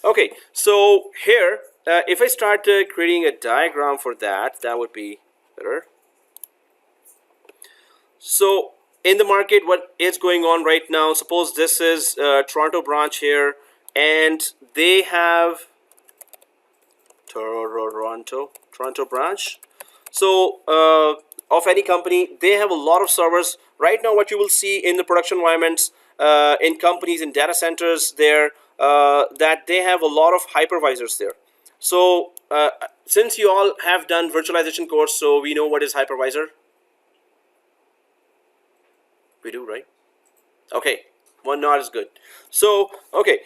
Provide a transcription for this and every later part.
Okay, so here, if I start creating a diagram for that, that would be better. So in the market, what is going on right now? Suppose this is Toronto branch here, and they have Toronto branch. So of any company, they have a lot of servers right now. What you will see in the production environments, in companies, in data centers there, that they have a lot of hypervisors there. So since you all have done virtualization course, so we know what is hypervisor. We do, right? Okay, one nod is good. So okay,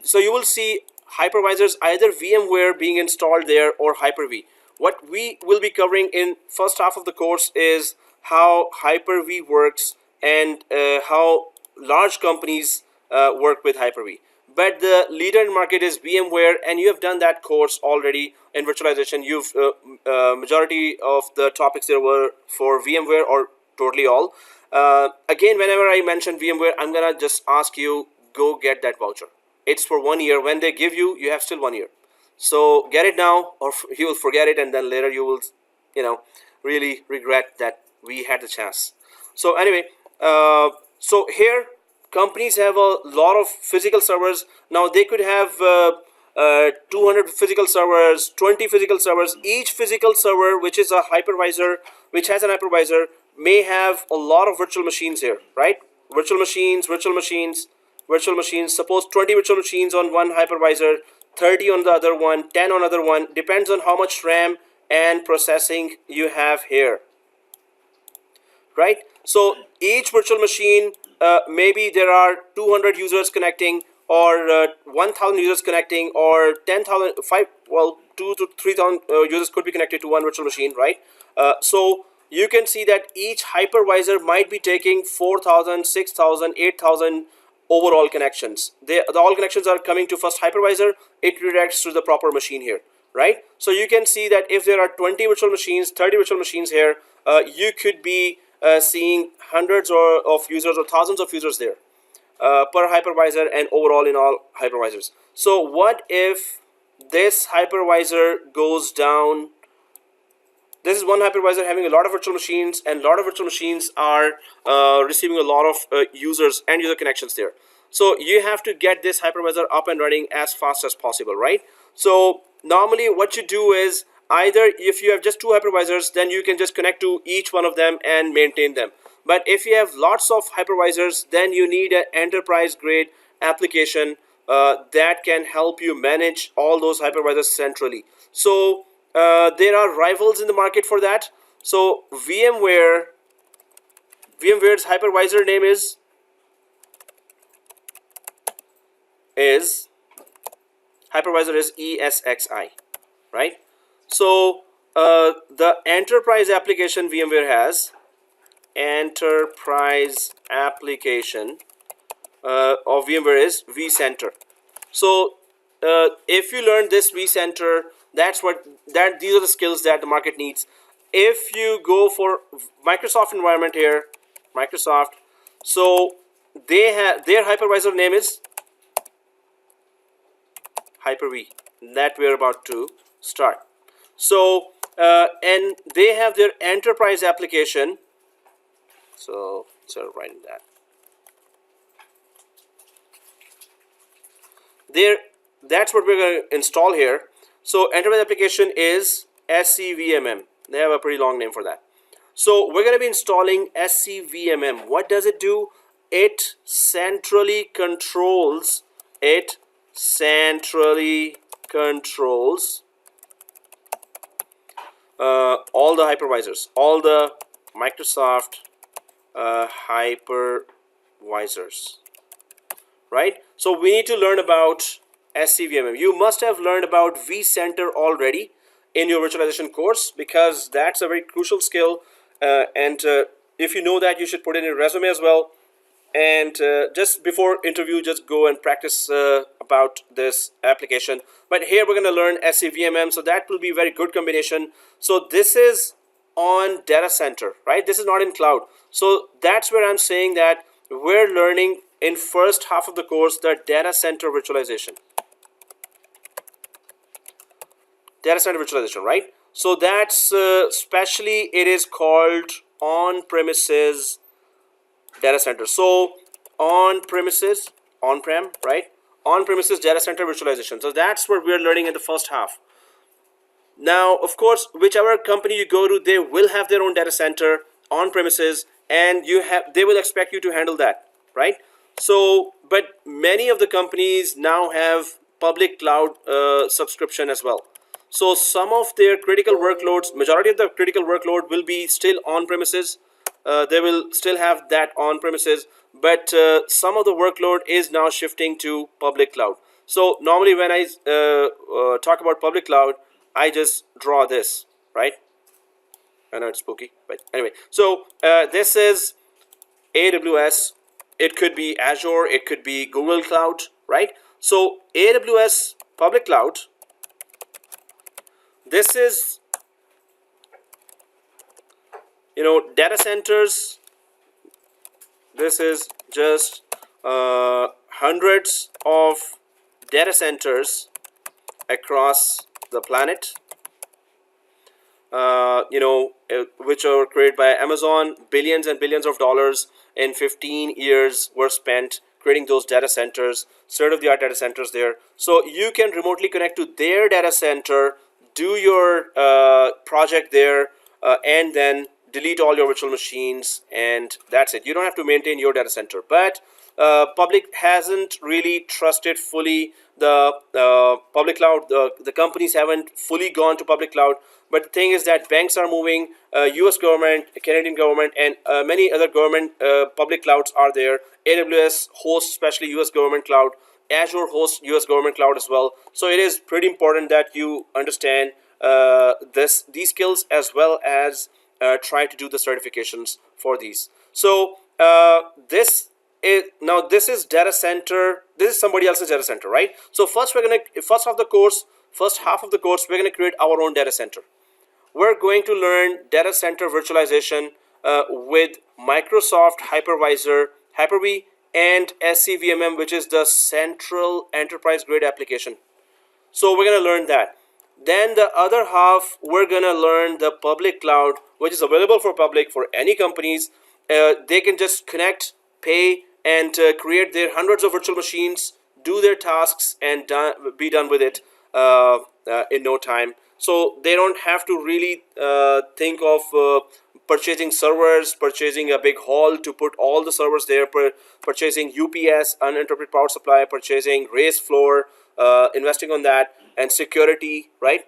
so you will see hypervisors, either VMware being installed there or Hyper-V. What we will be covering in first half of the course is how Hyper-V works and how large companies work with Hyper-V. But the leader in market is VMware, and you have done that course already in virtualization. You've majority of the topics there were for VMware, or totally all. Again, whenever I mention VMware, I'm gonna just ask you, go get that voucher. It's for 1 year. When they give you, you have still 1 year. So get it now, or you will forget it, and then later you will, really regret that we had the chance. So anyway, so here companies have a lot of physical servers. Now they could have 200 physical servers, 20 physical servers. Each physical server, which is a hypervisor, which has an hypervisor, may have a lot of virtual machines here, right? Virtual machines. Suppose 20 virtual machines on one hypervisor, 30 on the other one, 10 on other one. Depends on how much RAM and processing you have here, right? So each virtual machine, maybe there are 200 users connecting, or 1,000 users connecting, or 10,000, 2 to 3,000 users could be connected to one virtual machine, right? So you can see that each hypervisor might be taking 4,000, 6,000, 8,000 overall connections. The all connections are coming to first hypervisor. It redirects to the proper machine here, right? So you can see that if there are 20 virtual machines, 30 virtual machines here, you could be seeing hundreds of users or thousands of users there per hypervisor, and overall in all hypervisors. So what if this hypervisor goes down? This is one hypervisor having a lot of virtual machines, and a lot of virtual machines are receiving a lot of users and user connections there. So you have to get this hypervisor up and running as fast as possible, right? So normally what you do is, either if you have just two hypervisors, then you can just connect to each one of them and maintain them. But if you have lots of hypervisors, then you need an enterprise grade application that can help you manage all those hypervisors centrally. So there are rivals in the market for that. So VMware's hypervisor name is hypervisor is ESXi, right? So the enterprise application VMware has, enterprise application of VMware is vCenter. So if you learn this vCenter, these are the skills that the market needs. If you go for Microsoft environment here, Microsoft, so they have their hypervisor name is Hyper-V, that we're about to start. So and they have their enterprise application. So writing that there, that's what we're going to install here. So enterprise application is SCVMM. They have a pretty long name for that. So we're going to be installing SCVMM. What does it do? It centrally controls all the hypervisors, all the Microsoft hypervisors, right? So we need to learn about SCVMM. You must have learned about vCenter already in your virtualization course, because that's a very crucial skill, and if you know that, you should put it in your resume as well. And just before interview, just go and practice about this application. But here we're going to learn SCVMM, so that will be a very good combination. So this is on data center, right? This is not in cloud. So that's where I'm saying that we're learning in first half of the course the data center virtualization. Data center virtualization, right? So that's specially it is called on-premises data center. So on-premises, on-prem, right? On-premises data center virtualization. So that's what we're learning in the first half. Now, of course, whichever company you go to, they will have their own data center on premises, and they will expect you to handle that, right? So, but many of the companies now have public cloud subscription as well. So some of their critical workloads, majority of the critical workload will be still on premises. They will still have that on premises, but some of the workload is now shifting to public cloud. So normally when I talk about public cloud, I just draw this, right? I know it's spooky, but anyway. So this is AWS. It could be Azure. It could be Google Cloud, right? So AWS public cloud. This is, data centers. This is just hundreds of data centers across the planet, which are created by Amazon. Billions and billions of dollars in 15 years were spent creating those data centers, state-of-the-art data centers there. So you can remotely connect to their data center, do your project there, and then delete all your virtual machines, and that's it. You don't have to maintain your data center. But public hasn't really trusted fully the public cloud. The companies haven't fully gone to public cloud. But the thing is that banks are moving, US government, Canadian government, and many other government public clouds are there. AWS hosts especially US government cloud. Azure hosts US government cloud as well. So it is pretty important that you understand these skills, as well as try to do the certifications for these. So this is data center. This is somebody else's data center, right? So first half of the course, we're gonna create our own data center. We're going to learn data center virtualization with Microsoft Hypervisor, HyperV, and SCVMM, which is the central enterprise grade application. So we're going to learn that. Then the other half, we're going to learn the public cloud, which is available for public for any companies. They can just connect, pay, and create their hundreds of virtual machines, do their tasks, and be done with it in no time. So they don't have to really think of purchasing servers, purchasing a big hall to put all the servers there, purchasing UPS, uninterrupted power supply, purchasing raised floor, investing on that, and security, right?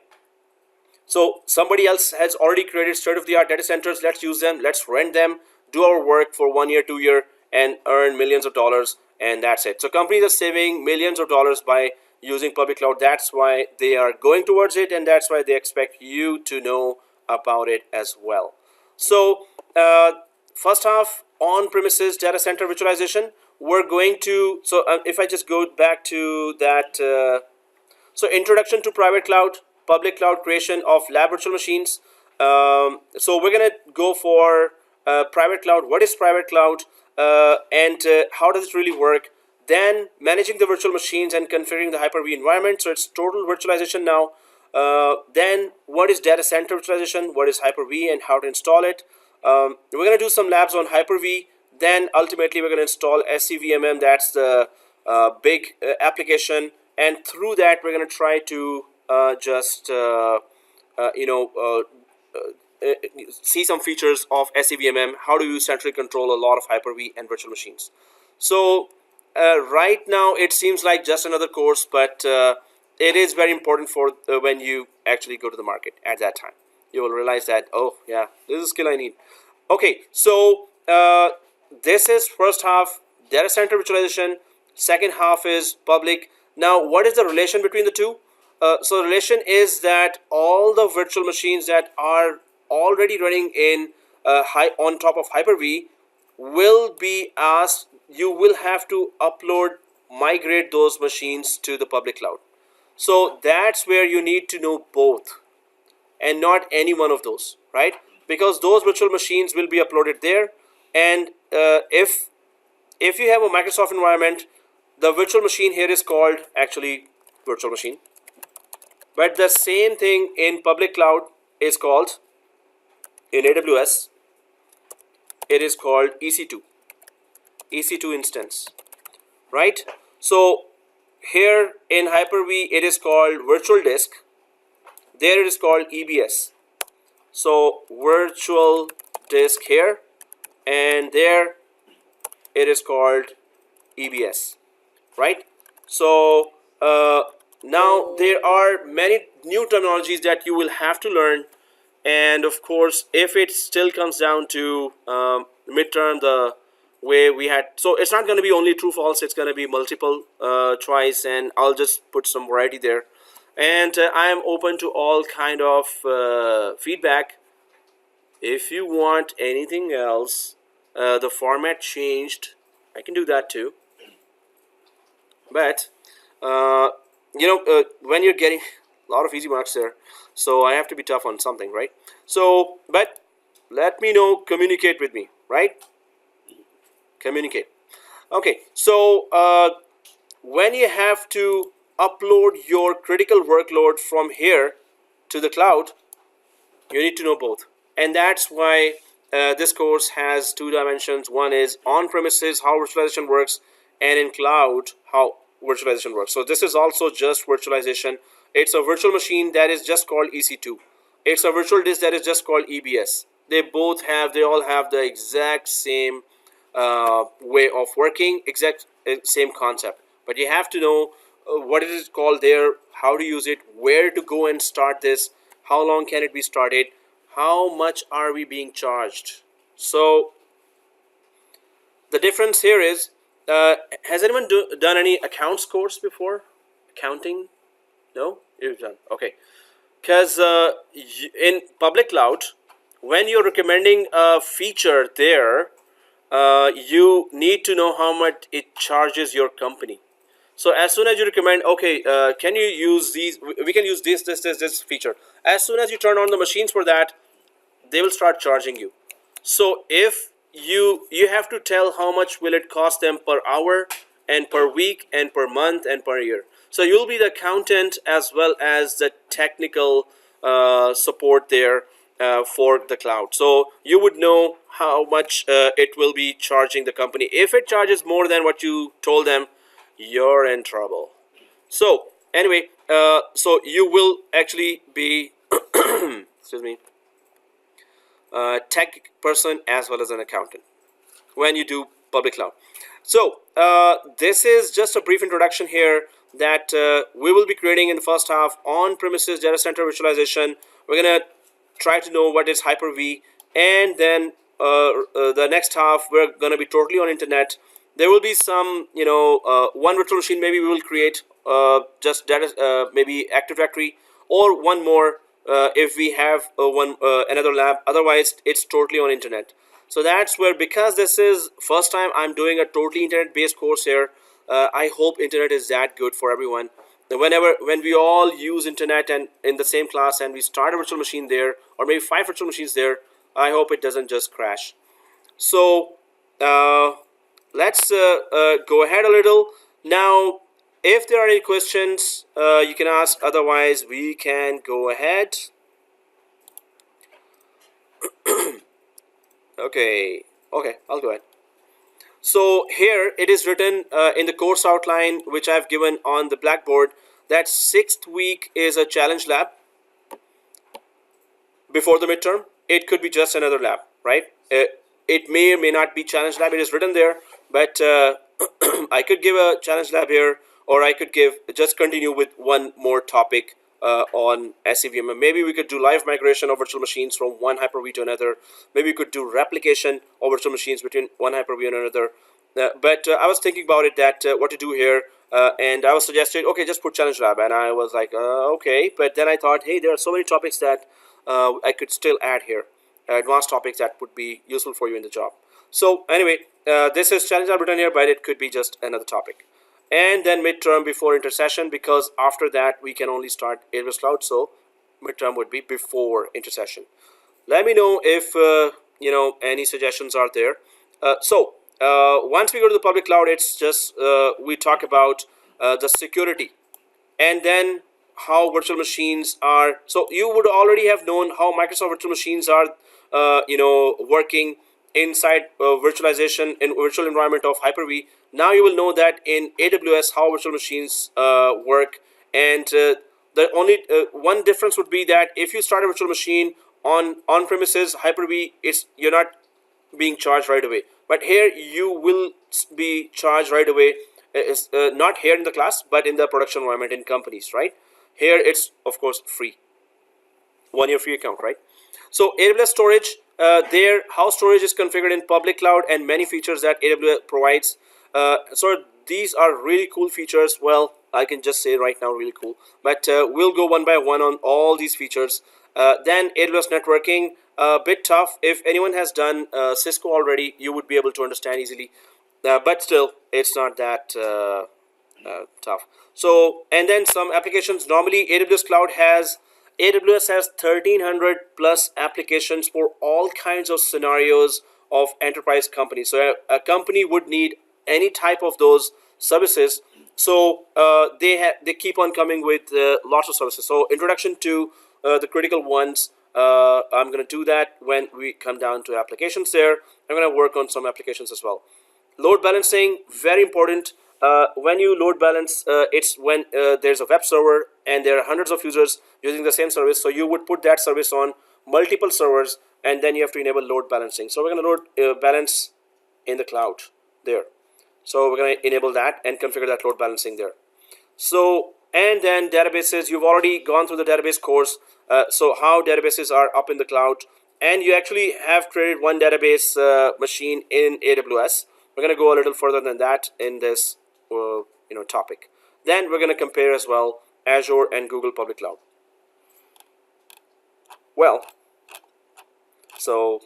So somebody else has already created state-of-the-art data centers. Let's use them. Let's rent them, do our work for 1 year, 2 year, and earn millions of dollars, and that's it. So companies are saving millions of dollars by using public cloud. That's why they are going towards it, and that's why they expect you to know about it as well. So first half, on-premises data center virtualization. We're going to, so if I just go back to that, so introduction to private cloud, public cloud, creation of lab virtual machines. So we're gonna go for private cloud. What is private cloud, and how does it really work? Then managing the virtual machines and configuring the Hyper-V environment. So it's total virtualization now. Then what is data center virtualization? What is Hyper-V and how to install it? We're going to do some labs on Hyper-V. Then ultimately we're going to install SCVMM. That's the big application. And through that we're going to try to see some features of SCVMM. How do you centrally control a lot of Hyper-V and virtual machines? So right now it seems like just another course, but it is very important for when you actually go to the market at that time. You will realize that, oh yeah, this is a skill I need. Okay, so this is first half, data center virtualization. Second half is public. Now, what is the relation between the two? So the relation is that all the virtual machines that are already running in on top of Hyper-V will be asked, you will have to migrate those machines to the public cloud. So that's where you need to know both and not any one of those, right? Because those virtual machines will be uploaded there, and if if you have a Microsoft environment, the virtual machine here is called actually virtual machine. But the same thing in public cloud is called, in AWS, it is called EC2 instance, right? So here in Hyper-V, it is called virtual disk. There it is called EBS. So virtual disk here, and there it is called EBS, right? So now there are many new terminologies that you will have to learn, and of course if it still comes down to midterm, the way we had, so it's not going to be only true false, it's going to be multiple choice, and I'll just put some variety there. And I am open to all kind of feedback. If you want anything else, the format changed, I can do that too. But when you're getting a lot of easy marks there, so I have to be tough on something, right? So, but let me know, communicate with me, right? Communicate. Okay, so when you have to upload your critical workload from here to the cloud, you need to know both. And that's why this course has two dimensions. One is on-premises, how virtualization works, and in cloud, how virtualization works. So this is also just virtualization. It's a virtual machine that is just called EC2. It's a virtual disk that is just called EBS. They all have the exact same way of working, exact same concept. But you have to know what it is called there, how to use it, where to go and start this, how long can it be started, how much are we being charged. So the difference here is, has anyone done any accounts course before? Accounting? No? You've done. Okay. Because in public cloud, when you're recommending a feature there, you need to know how much it charges your company. So as soon as you recommend, okay, can you use these, we can use this feature. As soon as you turn on the machines for that, they will start charging you. So if you have to tell how much will it cost them per hour and per week and per month and per year. So you'll be the accountant as well as the technical support there for the cloud. So you would know how much it will be charging the company. If it charges more than what you told them, you're in trouble. So anyway, so you will actually be excuse me, tech person as well as an accountant when you do public cloud. So this is just a brief introduction here that we will be creating in the first half on-premises data center virtualization. We're gonna try to know what is Hyper-V, and then the next half we're gonna be totally on internet. There will be some, one virtual machine maybe we will create, just data, maybe Active Directory, or one more if we have another lab. Otherwise it's totally on internet. So that's where, because this is first time I'm doing a totally internet based course here, I hope internet is that good for everyone. When we all use internet and in the same class and we start a virtual machine there, or maybe 5 virtual machines there, I hope it doesn't just crash. So let's go ahead a little. Now if there are any questions, you can ask, otherwise we can go ahead. Okay, I'll go ahead. So here it is written in the course outline which I've given on the blackboard that 6th week is a challenge lab before the midterm. It could be just another lab, right? It may or may not be challenge lab. It is written there, but I could give a challenge lab here, or I could just continue with one more topic on SCVM. Maybe we could do live migration of virtual machines from one Hyper-V to another. Maybe we could do replication of virtual machines between one Hyper-V and another. But I was thinking about it, that what to do here, and I was suggested, okay, just put challenge lab, and I was like, okay. But then I thought, hey, there are so many topics that I could still add here, advanced topics that would be useful for you in the job. So anyway, this is challenge lab written here, but it could be just another topic. And then midterm before intercession, because after that we can only start AWS Cloud, so midterm would be before intercession. Let me know if any suggestions are there. So once we go to the public cloud, it's just we talk about the security, and then how virtual machines are. So you would already have known how Microsoft virtual machines are working inside virtualization in virtual environment of Hyper-V. Now you will know that in AWS how virtual machines work, and the only one difference would be that if you start a virtual machine on premises Hyper-V, you're not being charged right away, but here you will be charged right away. It's not here in the class, but in the production environment in companies, right? Here it's of course free, 1 year free account, right? So AWS storage, there how storage is configured in public cloud and many features that AWS provides. So these are really cool features. Well, I can just say right now really cool, but we'll go one by one on all these features. Then AWS networking, a bit tough. If anyone has done Cisco already, you would be able to understand easily, but still it's not that tough. So, and then some applications. Normally AWS cloud has 1300 plus applications for all kinds of scenarios of enterprise companies. So a company would need any type of those services. So they keep on coming with lots of services. So introduction to the critical ones, I'm going to do that when we come down to applications. There I'm going to work on some applications as well. Load balancing, very important. When you load balance, it's when there's a web server and there are hundreds of users using the same service. So you would put that service on multiple servers, and then you have to enable load balancing. So we're going to load balance in the cloud there. So we're going to enable that and configure that load balancing there. So, and then databases, you've already gone through the database course. So how databases are up in the cloud, and you actually have created one database machine in AWS. We're going to go a little further than that in this topic. Then we're going to compare as well Azure and Google Public Cloud. Well, so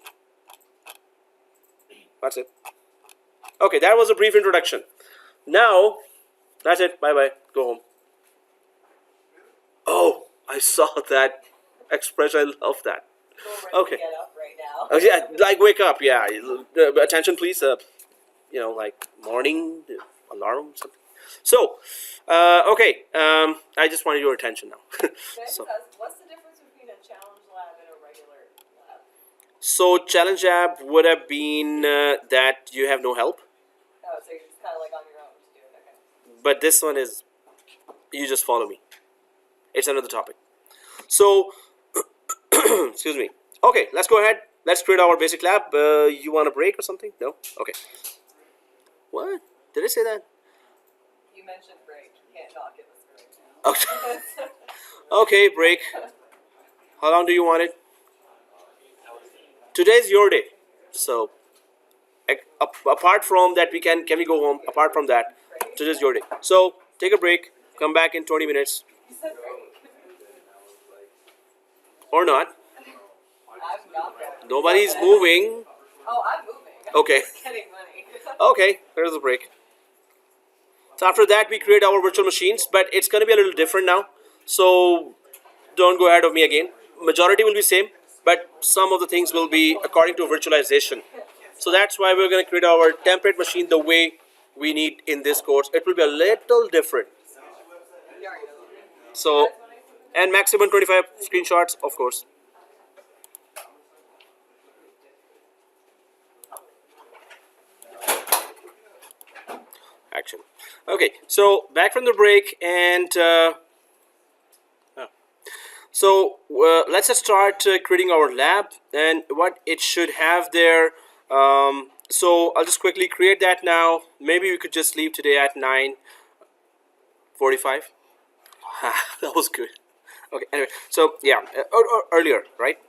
that's it. Okay, that was a brief introduction. Now, that's it. Bye-bye. Go home. Oh, I saw that expression. I love that. Okay. Get up right now. Oh, yeah, like wake up. Yeah. Attention, please. Like morning alarm something. So, okay. I just wanted your attention now. So, what's the difference between a challenge lab and a regular lab? So challenge lab would have been that you have no help. Oh, so you're just kind of like on your own to do it. Okay. But this one is, you just follow me. It's another topic. So, excuse me. Okay, let's go ahead. Let's create our basic lab. You want a break or something? No? Okay. What? Did I say that? You mentioned break. You can't not give us a break now. Okay, break. How long do you want it? Today's your day. So, apart from that, can we go home? Apart from that, today's your day. So, take a break. Come back in 20 minutes. Or not. I'm not going. Nobody's moving. Oh, I'm moving. Okay. I'm getting money. Okay, there's a break. So after that, we create our virtual machines, but it's going to be a little different now. So don't go ahead of me again. Majority will be same, but some of the things will be according to virtualization. So that's why we're going to create our template machine the way we need in this course. It will be a little different. So, and maximum 25 screenshots, of course. Action. Okay, so back from the break, and so let's just start creating our lab and what it should have there. So I'll just quickly create that now. Maybe we could just leave today at 9:45. That was good. Okay, anyway, so yeah, or earlier, right?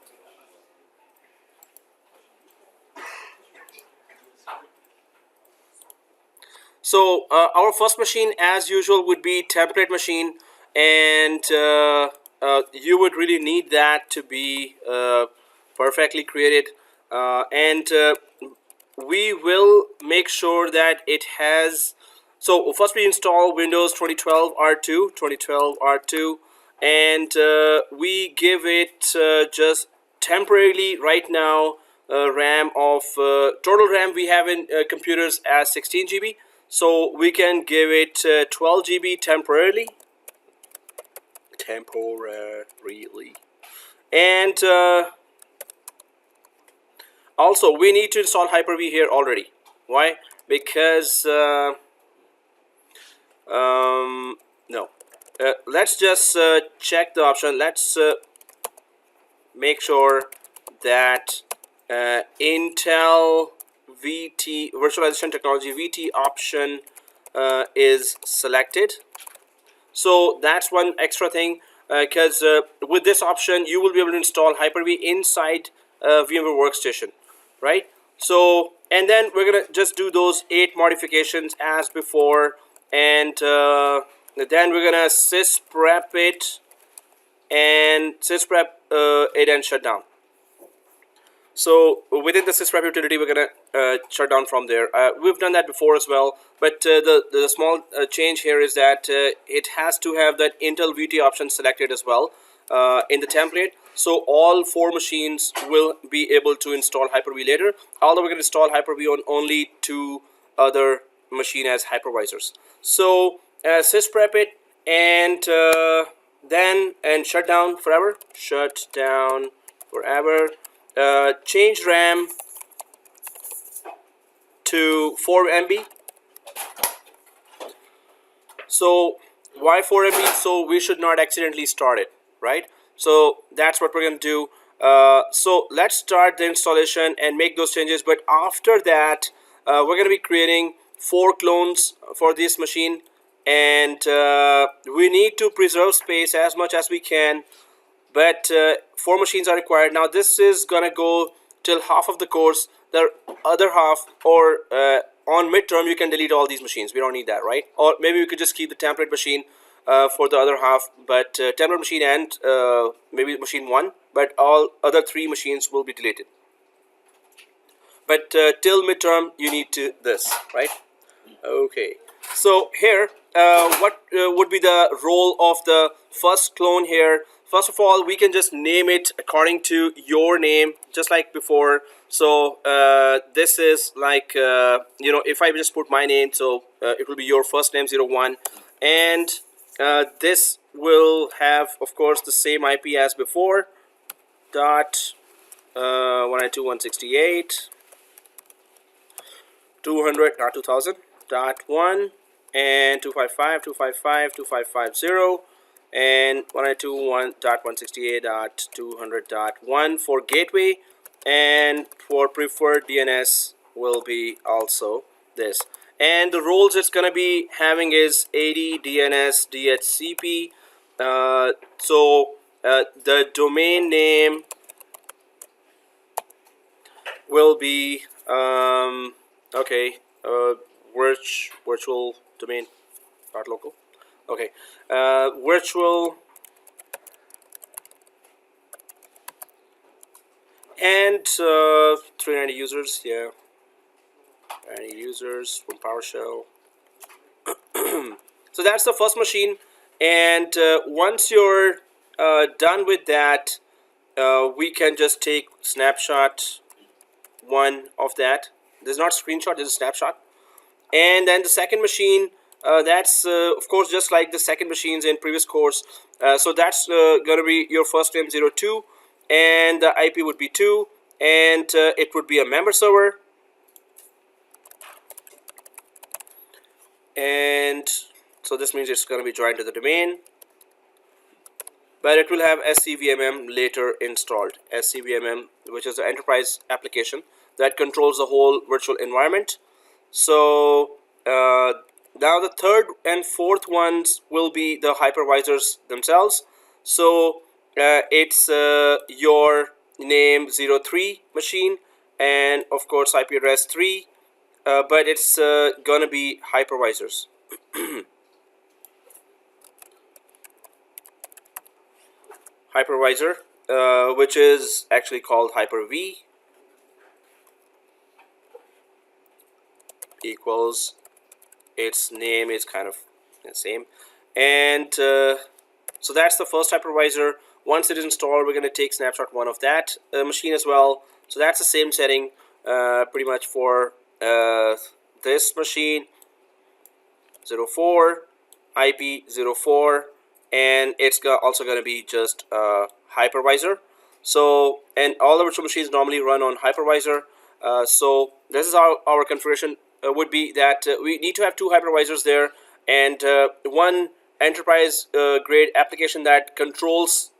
So our first machine, as usual, would be template machine, and you would really need that to be perfectly created, and we will make sure that it has. So first we install Windows 2012 R2, and we give it just temporarily right now RAM of total RAM we have in computers as 16 GB. So we can give it 12 GB temporarily. And also we need to install Hyper-V here already. Why? Because no. Let's just check the option. Let's make sure that Intel VT virtualization technology VT option is selected. So that's one extra thing, because with this option you will be able to install Hyper-V inside VMware Workstation, right? So, and then we're gonna just do those 8 modifications as before, and then we're gonna sysprep it and sysprep it and shut down. So within the sysprep utility, we're gonna shut down from there. We've done that before as well, but the small change here is that it has to have that Intel VT option selected as well in the template. So all 4 machines will be able to install Hyper-V later. Although we're gonna install Hyper-V on only 2 other machine as hypervisors. So sysprep it and then shut down forever. Shut down forever. Change RAM to 4 MB. So why 4 MB? So we should not accidentally start it, right? So that's what we're going to do. So let's start the installation and make those changes. But after that, we're going to be creating 4 clones for this machine, and we need to preserve space as much as we can. But 4 machines are required. Now this is gonna go till half of the course. The other half, or on midterm, you can delete all these machines. We don't need that, right? Or maybe we could just keep the template machine for the other half. But template machine and maybe machine 1, but all other 3 machines will be deleted. But till midterm, you need to this, right? Okay. So here, what would be the role of the first clone here? First of all, we can just name it according to your name, just like before. So this is like, you know, if I just put my name, so it will be your first name 01. And this will have, of course, the same IP as before. Dot 192.168. 200.2000. Dot 1 and 255.255.255.0 and 192.168.200.1 for gateway, and for preferred DNS will be also this. And the roles it's gonna be having is AD, DNS, DHCP. So the domain name will be okay. Virtual domain .local. Okay, virtual and 390 users. Yeah, 90 users from PowerShell. So that's the first machine, and once you're done with that, we can just take snapshot 1 of that. There's not screenshot, there's a snapshot. And then the second machine, that's of course just like the second machines in previous course. So that's going to be your first name 02, and the IP would be 2, and it would be a member server. And so this means it's going to be joined to the domain, but it will have SCVMM later installed. SCVMM, which is the enterprise application that controls the whole virtual environment. So now the third and fourth ones will be the hypervisors themselves. So it's your name 03 machine, and of course IP address 3, but it's gonna be hypervisors. Hypervisor, which is actually called Hyper-V, equals, its name is kind of the same. And so that's the first hypervisor. Once it is installed, we're going to take snapshot 1 of that machine as well. So that's the same setting pretty much for this machine, 04, IP 04, and it's also going to be just hypervisor. So, and all the virtual machines normally run on hypervisor. So this is our configuration would be that we need to have two hypervisors there, and one enterprise grade application that controls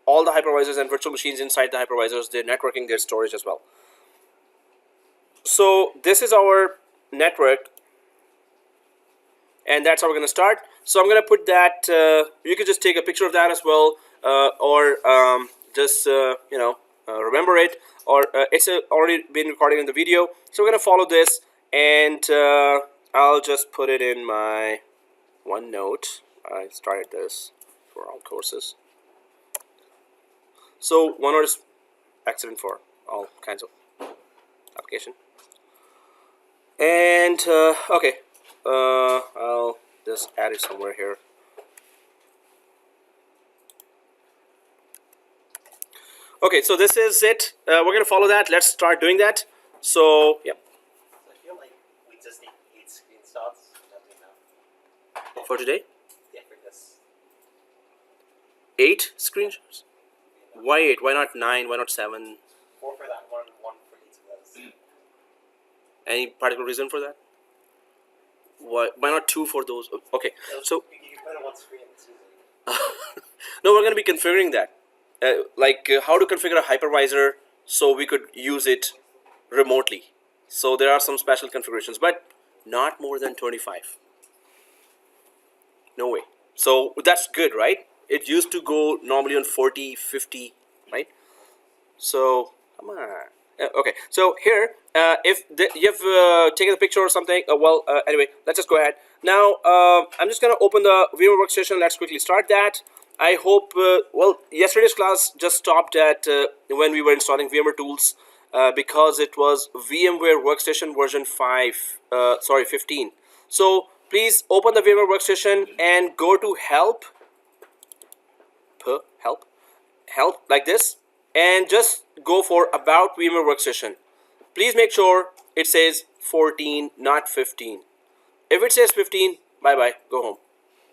all the hypervisors and virtual machines inside the hypervisors, their networking, their storage as well. So this is our network, and that's how we're going to start. So I'm going to put that, you could just take a picture of that as well, or just remember it, or it's already been recorded in the video. So we're going to follow this, and I'll just put it in my OneNote. I started this for all courses. So OneNote is excellent for all kinds of application. And okay, I'll just add it somewhere here. Okay, so this is it. We're going to follow that. Let's start doing that. So, yeah. So I feel like we just need 8 screenshots. Enough. For today? Yeah, for this. 8 screenshots? Why 8? Why not 9? Why not 7? 4 for that one, 1 for each of those. Any particular reason for that? Why not 2 for those? Okay, so You can put it on one screen. It's easy. no, we're going to be configuring that. How to configure a hypervisor so we could use it remotely. So there are some special configurations, but not more than 25. No way. So that's good, right? It used to go normally on 40, 50, right? So come on. Okay, so here, if you've taken a picture or something, anyway, let's just go ahead. Now, I'm just going to open the VMware Workstation. Let's quickly start that. I hope, yesterday's class just stopped at when we were installing VMware tools because it was VMware Workstation version 15. So please open the VMware Workstation and go to help, like this, and just go for About VMware Workstation. Please make sure it says 14, not 15. If it says 15, bye-bye, go home.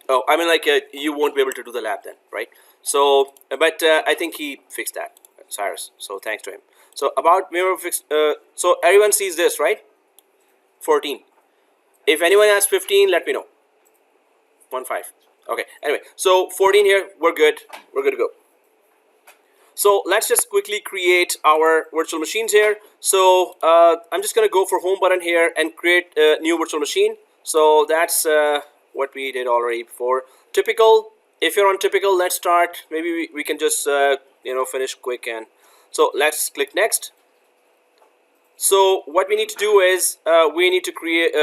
Oh, I mean, you won't be able to do the lab then, right? So, but I think he fixed that, Cyrus. So thanks to him. So About VMware so everyone sees this, right? 14. If anyone has 15, let me know. 15. Okay. Anyway, so 14 here. We're good. We're good to go. So let's just quickly create our virtual machines here. So I'm just gonna go for home button here and create a new virtual machine. So that's what we did already before. Typical. If you're on typical, let's start. Maybe we can just finish quick, and so let's click next. So what we need to do is we need to create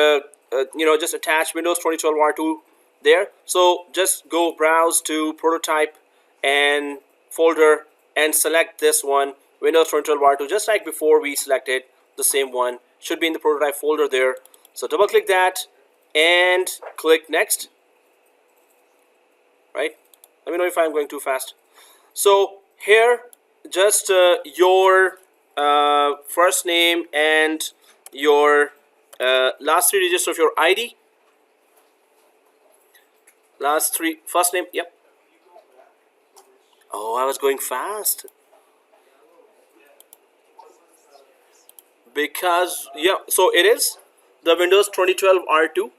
just attach Windows 2012 R2 there. So just go browse to prototype and folder and select this one, Windows 2012 R2, just like before we selected the same one. Should be in the prototype folder there. So double click that and click next. Right? Let me know if I'm going too fast. So here, just your first name and your last 3 digits of your ID. Last 3, first name, yep. Oh, I was going fast. Because, yeah, so it is the Windows 2012 R2.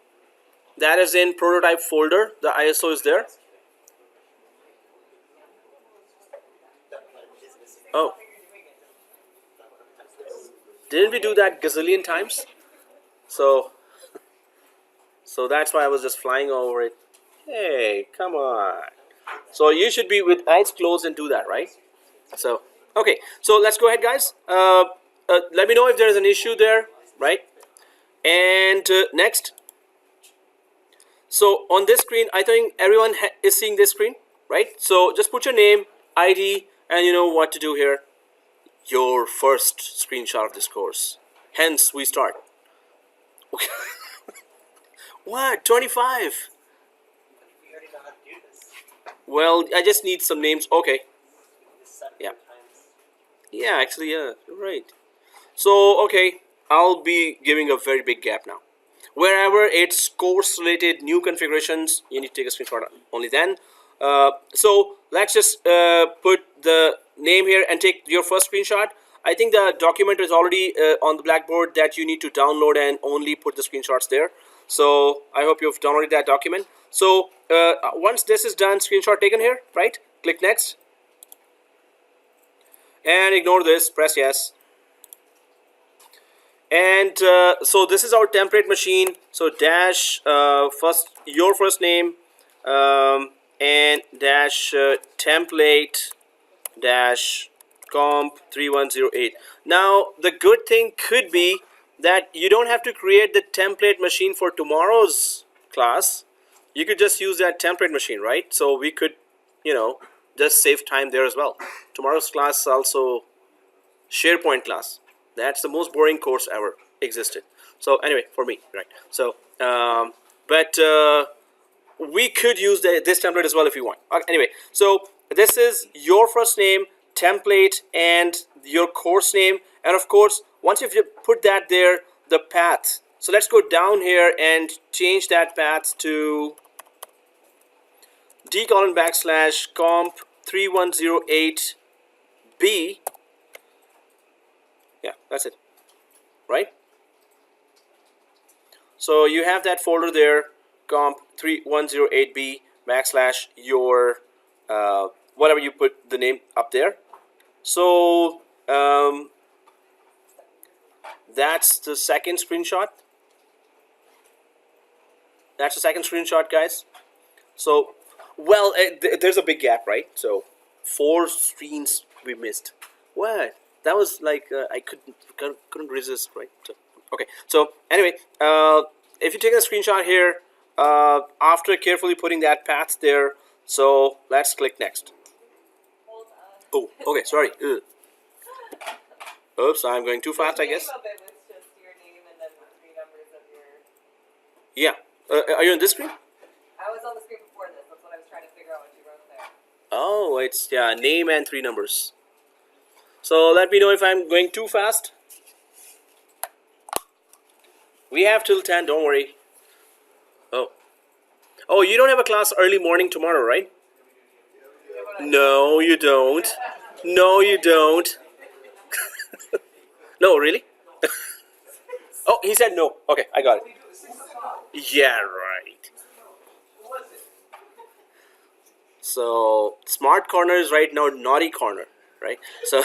That is in prototype folder. The ISO is there. Oh. Didn't we do that gazillion times? So that's why I was just flying over it. Hey, come on. So you should be with eyes closed and do that, right? So, okay. So let's go ahead, guys. Let me know if there is an issue there, right? And next. So on this screen, I think everyone is seeing this screen, right? So just put your name, ID, and you know what to do here. Your first screenshot of this course. Hence, we start. Okay. What? 25? We already know how to do this. Well, I just need some names. Okay. Yeah. Yeah, actually, yeah, you're right. So, okay, I'll be giving a very big gap now. Wherever it's course related new configurations, you need to take a screenshot only then. So let's just put the name here and take your first screenshot. I think the document is already on the blackboard that you need to download and only put the screenshots there. So I hope you've downloaded that document. So once this is done, screenshot taken here, right? Click next. And ignore this, press yes. And so this is our template machine. So dash first your first name and dash template dash COMP3108. Now the good thing could be that you don't have to create the template machine for tomorrow's class. You could just use that template machine, right? So we could, you know, just save time there as well. Tomorrow's class also SharePoint class. That's the most boring course ever existed. So anyway, for me, right? So, but we could use this template as well if you want. Anyway, so this is your first name, template, and your course name, and of course, once you've put that there, the path. So let's go down here and change that path to d:/comp3108b. Yeah, that's it, right? So you have that folder there, comp3108b / your whatever you put the name up there. So that's the second screenshot. That's the second screenshot, guys. So, well, there's a big gap, right? So 4 screens we missed. What? That was like I couldn't resist, right? So, okay. So anyway, if you take a screenshot here, after carefully putting that path there, so let's click next. Hold on. Oh, okay. Sorry. Oops, I'm going too fast, I guess. The name of it was just your name and then the 3 numbers of your... Yeah. Are you on this screen? I was on the screen before this. That's what I was trying to figure out what you wrote there. Oh, it's, yeah, name and 3 numbers. So let me know if I'm going too fast. We have till 10, don't worry. Oh, you don't have a class early morning tomorrow, right? No, you don't. No, you don't. No, really? Oh, he said no. Okay, I got it. Yeah, right. So, smart corner is right now naughty corner, right? So,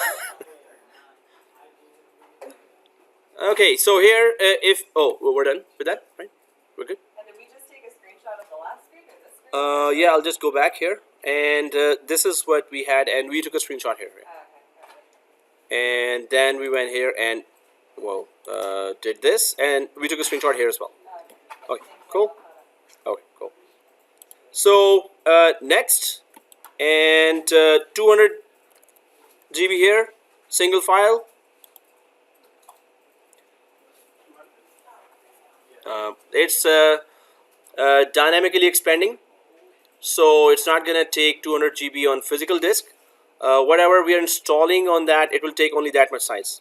okay, so here, if, oh, we're done with that, right? We're good? And did we just take a screenshot of the last screen or this screen? Yeah, I'll just go back here, and this is what we had, and we took a screenshot here. Okay. And then we went here and, well, did this, and we took a screenshot here as well. Okay, cool. Okay, cool. So next, and 200 GB here, single file. It's dynamically expanding, so it's not gonna take 200 GB on physical disk. Whatever we are installing on that, it will take only that much size.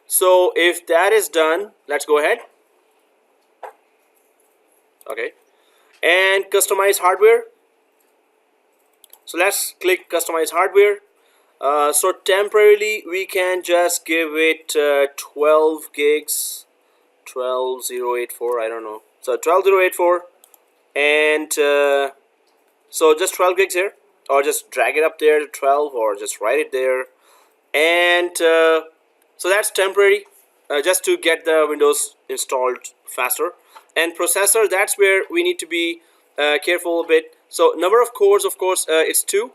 So if that is done, let's go ahead. Okay, and customize hardware. So let's click customize hardware. So temporarily we can just give it 12 gigs, 12084, I don't know. So 12084, and so just 12 gigs here, or just drag it up there to 12, or just write it there. And so that's temporary, just to get the Windows installed faster. And processor, that's where we need to be careful a bit. So number of cores, of course, it's 2.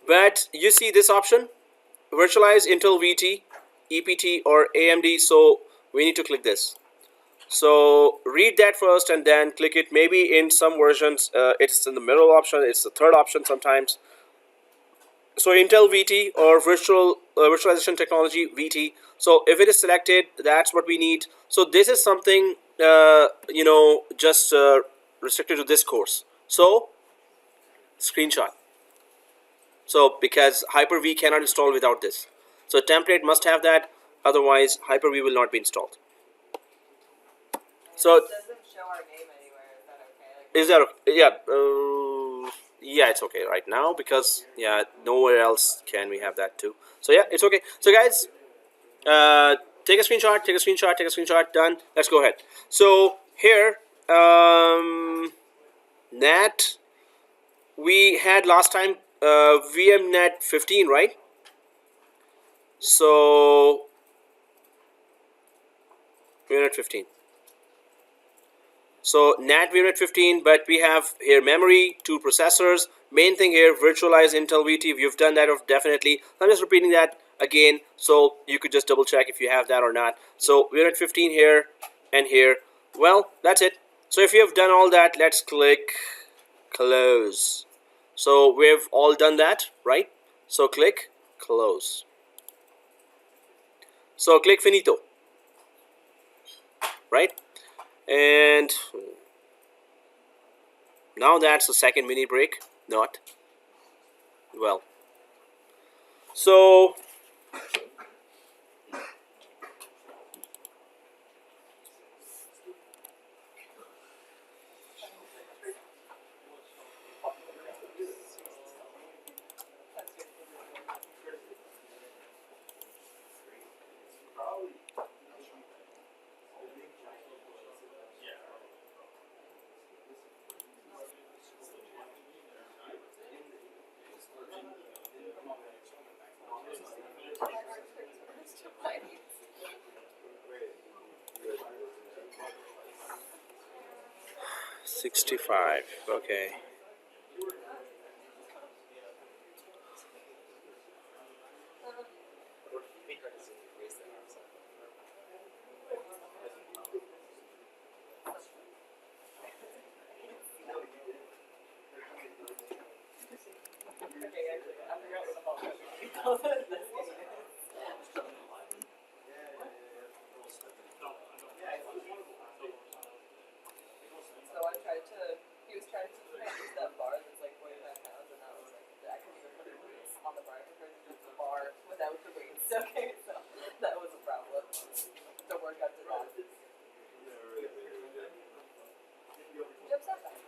But you see this option, virtualize Intel VT, EPT, or AMD. So we need to click this. So read that first and then click it. Maybe in some versions it's in the middle option, it's the third option sometimes. So Intel VT, or virtualization technology VT. So if it is selected, that's what we need. So this is something just restricted to this course. So screenshot. So because Hyper-V cannot install without this. So template must have that, otherwise Hyper-V will not be installed. So it doesn't show our name anywhere. Is that okay? is that yeah, it's okay right now because yeah, nowhere else can we have that too. So yeah, it's okay. So guys, take a screenshot, take a screenshot, take a screenshot. Done. Let's go ahead. So here, NAT we had last time VMNet 15, right? So VMNet 15. So NAT VMNet 15, but we have here memory, 2 processors. Main thing here, virtualize Intel VT. You've done that definitely. I'm just repeating that again, so you could just double check if you have that or not. So VMNet 15 here and here. Well, that's it. So if you have done all that, let's click close. So we've all done that, right? So click close. So click finito, right? And now that's the second mini break. Not well. So Tiny. 65. Okay. Okay, actually, I forgot what the hell we called it. So I tried to, he was trying to use that bar that's like 45 pounds, and I was like, I couldn't even put the weights on the bar compared to just the bar without the weights. Okay, so that was a problem to work up to that. Jumps up back.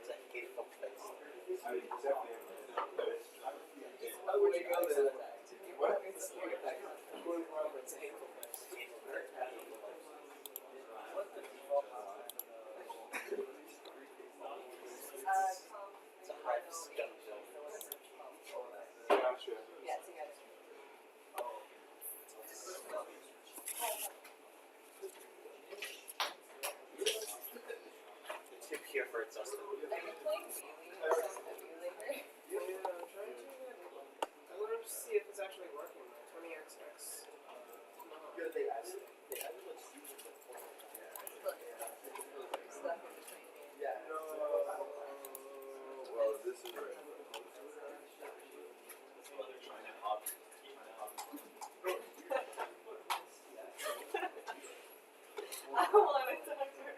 Oh, where'd you go there? What? It's a weird effect. It's a hateful effect. What's the default? It's a hard skill. Gotcha. Yeah, it's a guy. It's too pure for its own. Are you playing Wheelie? Yeah, I'm trying to. I wanted to see if it's actually working. 20xx. No. Good, they added what's used for Stuff in between. Yeah. No. Well, this is right. Well, they're trying to hobby. I want to talk to her.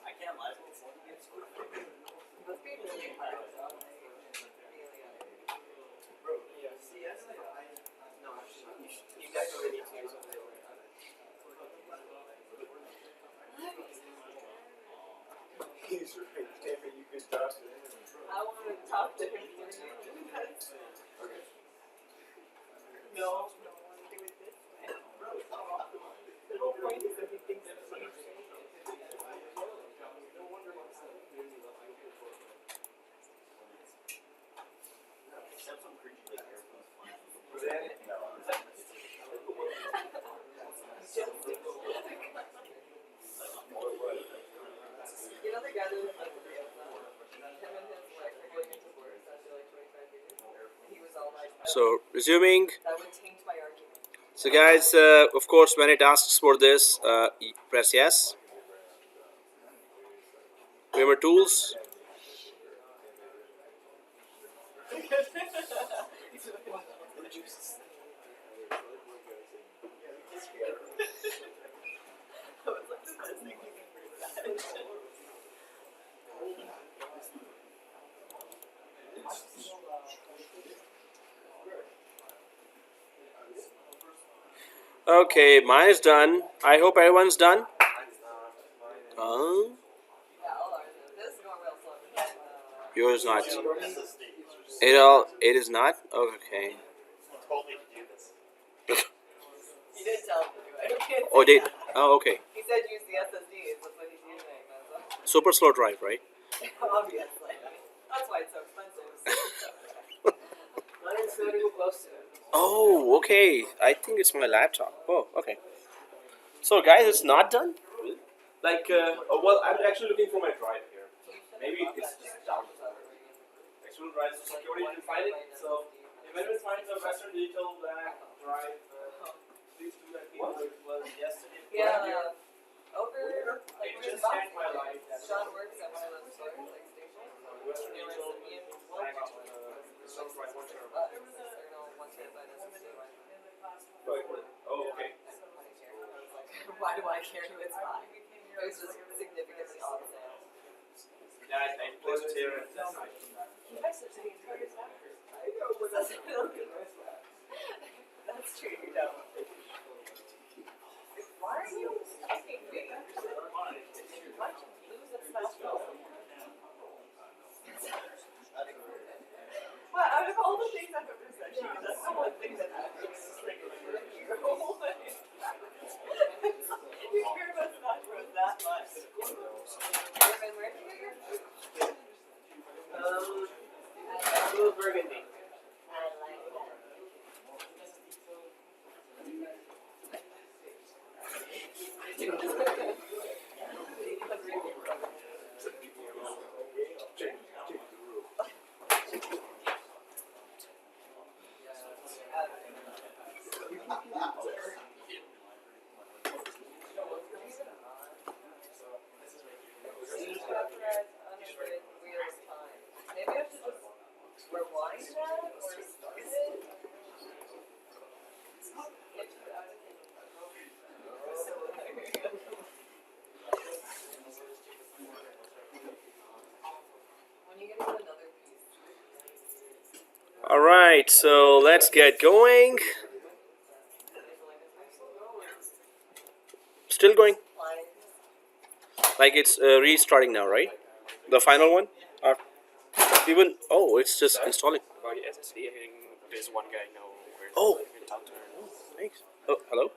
I can't lie. Must be really hard. Really hard. Bro, yeah. CS? No, you definitely need to use it. He's right there. You could talk to him. I want to talk to him. Okay. No, I want to do it this way. The whole point is that he thinks it's me. Except some creature like airplanes flying. Was that it? No. You know the guy that was like the real him and his wife were going into wars after like 25 years. He was all like, So resuming. that would taint my argument. So guys, of course, when it asks for this, press yes. VMware tools. That was like the best thing you can bring back. Okay, mine is done. I hope everyone's done. Mine's not. Mine Yeah, all ours is. This is going real slow. Yours not. is SSD. It is not. Okay. He told me to do this. He didn't tell him to do it. I can't Oh, say did. that. Oh, okay. He said use the SSDs. That's what he's using. That's Super slow drive, right? obviously. That's why it's so expensive. Mine's not even close to it. Oh, okay. I think it's my laptop. Oh, okay. So, guys, it's not done. Like, well, I'm actually looking for my drive here. Maybe it's just down. External drive, so security didn't find it. So, if anyone finds a Western Digital black drive, please do let me know. It was yesterday. Yeah. Over like It just changed my life. Sean works at one of those stores, like stations. Western They were Digital sending me black external drive 1 terabyte. it was an external 1 terabyte SSD. Oh, okay. Why do I care who it's by? It was just significantly on sale. Yeah, I placed it here and that's nice. That's true, you don't. Why are you asking me? Why'd you lose and smash both? Well, out of all the things I've ever said to you, that's the one thing that actually you care about Smash Bros. That much. Urban, where did you get your food? Blue burgundy. I like that. Maybe I should just rewind that or start it. When you get into another piece. All right, so let's get going. Still going. Like it's restarting now, right? The final one? Or even, oh, it's just installing. About the SSD, I think there's one guy know where Oh. you can talk to her. Thanks. Oh, hello?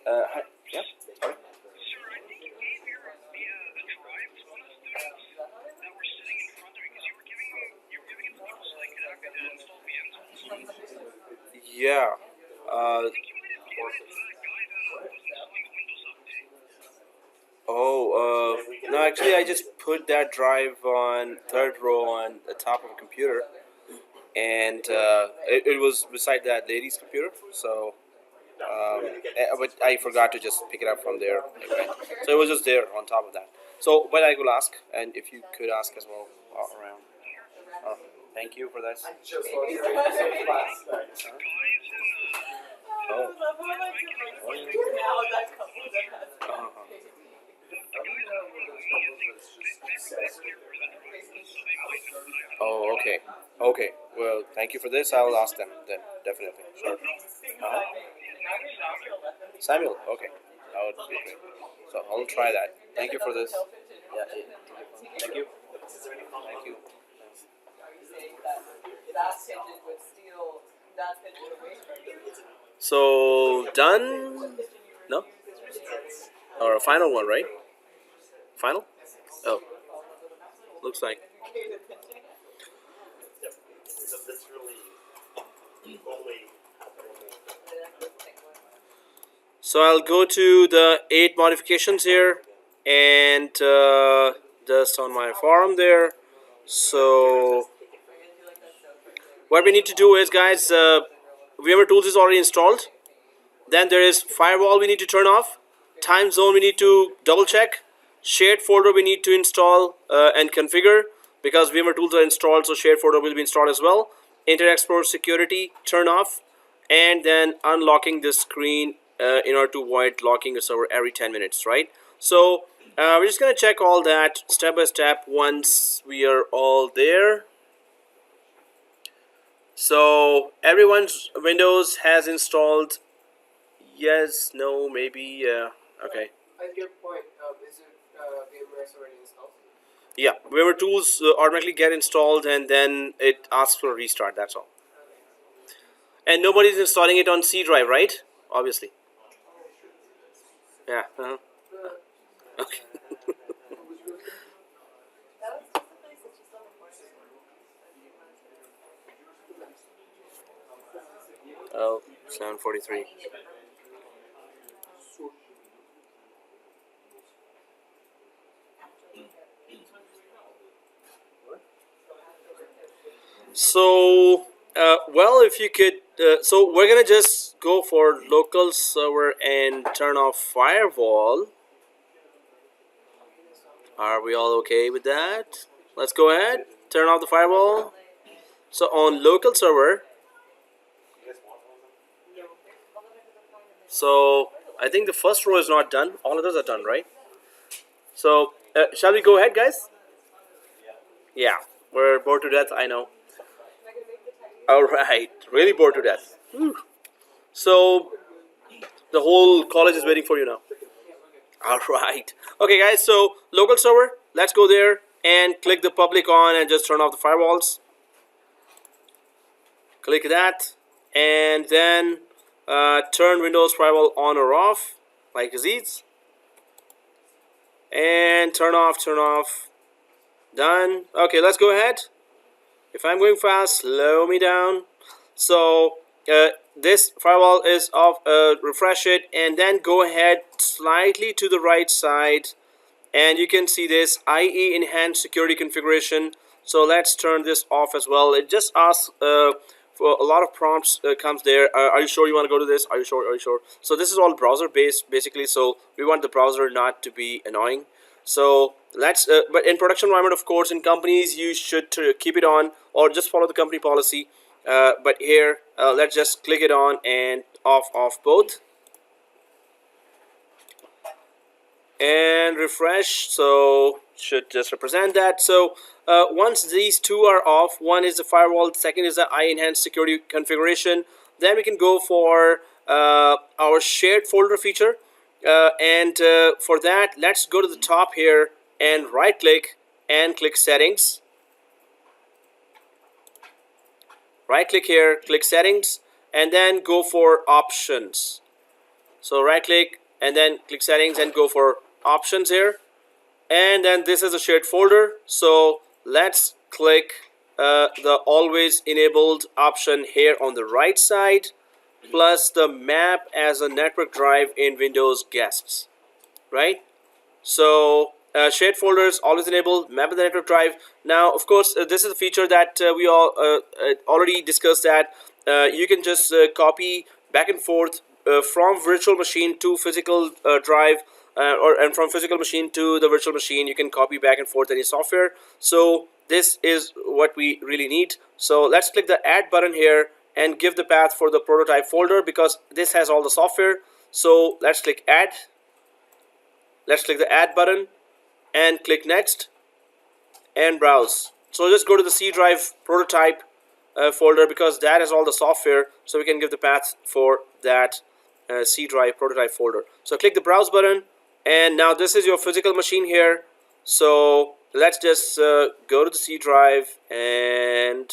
Hi. Yeah, sorry. Sir, I think you gave the drive to one of the students that were sitting in front of me because you were giving it to people so they could install VMs on the screen. Yeah. I think you might have given it to that guy that was installing Windows Update. No, actually, I just put that drive on third row on the top of a computer, and it was beside that lady's computer. So, but I forgot to just pick it up from there. So it was just there on top of that. So, but I will ask, and if you could ask as well around. Thank you for that. I just lost your class. Guys, and I love how I like to like now that couple that has Oh, okay. Okay. Well, thank you for this. I'll ask them then. Definitely. Sure. Samuel. Okay. That would be great. So I'll try that. Thank you for this. Yeah. Thank you. Thank you. Are you saying that that's hinted with steel, that's hinted away from you? So done? No? Or a final one, right? Final? Oh. Looks like. So this really only So I'll go to the 8 modifications here and just on my forum there. So what we need to do is, guys, VMware Tools is already installed. Then there is Firewall we need to turn off. Time zone we need to double check. Shared folder we need to install and configure because VMware Tools are installed, so shared folder will be installed as well. Internet Explorer security turn off, and then unlocking this screen in order to avoid locking the server every 10 minutes, right? So we're just gonna check all that step by step once we are all there. So everyone's Windows has installed. Yes, no, maybe, yeah. Okay. I get your point. Is it VMware's already installed? Yeah, VMware tools automatically get installed and then it asks for a restart. That's all. And nobody's installing it on C drive, right? Obviously. Yeah. Okay. That was just the place that's just on the corner. Oh, 743. So, well, if you could, so we're gonna just go for local server and turn off firewall. Are we all okay with that? Let's go ahead, turn off the firewall. So on local server, so I think the first row is not done. All others are done, right? So shall we go ahead, guys? Yeah, we're bored to death. I know. All right, really bored to death. Whew. So the whole college is waiting for you now. All right. Okay, guys. So local server. Let's go there and click the public on and just turn off the firewalls. Click that, and then turn Windows firewall on or off, like these. And turn off. Done. Okay, let's go ahead. If I'm going fast, slow me down. So this firewall is off. Refresh it, and then go ahead slightly to the right side, and you can see this IE enhanced security configuration. So let's turn this off as well. It just asks for a lot of prompts comes there. Are you sure you want to go to this? Are you sure? Are you sure? So this is all browser based basically. So we want the browser not to be annoying. So let's. But in production environment, of course, in companies you should keep it on or just follow the company policy. But here, let's just click it on and off both. And refresh, so should just represent that. So once these two are off, one is the firewall, second is the IE enhanced security configuration, then we can go for our shared folder feature, and for that let's go to the top here and right click and click settings. Right click here, click settings, and then go for options. So right click and then click settings and go for options here, and then this is a shared folder. So let's click the always enabled option here on the right side, plus the map as a network drive in Windows guests, right? So shared folders always enabled, map as the network drive. Now of course this is a feature that we all already discussed, that you can just copy back and forth from virtual machine to physical drive, and from physical machine to the virtual machine you can copy back and forth any software. So this is what we really need. So let's click the add button here and give the path for the prototype folder, because this has all the software. So let's click add. Let's click the add button and click next and browse. So just go to the C drive prototype folder, because that has all the software, so we can give the path for that C drive prototype folder. So click the browse button, and now this is your physical machine here. So let's just go to the C drive and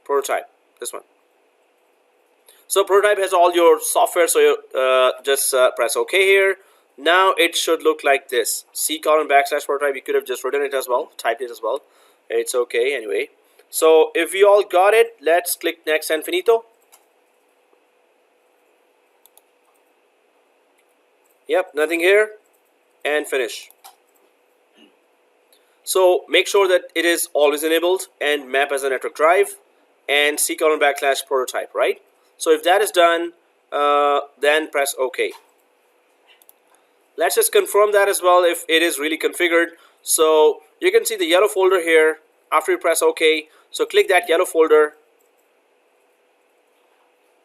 prototype, this one. So prototype has all your software, so you just press OK here. Now it should look like this. C:\prototype. You could have just written it as well, typed it as well. It's okay anyway. So if we all got it, let's click next and finito. Yep, nothing here, and finish. So make sure that it is always enabled and map as a network drive and C:\prototype, right? So if that is done, then press OK. Let's just confirm that as well if it is really configured. So you can see the yellow folder here after you press OK. So click that yellow folder,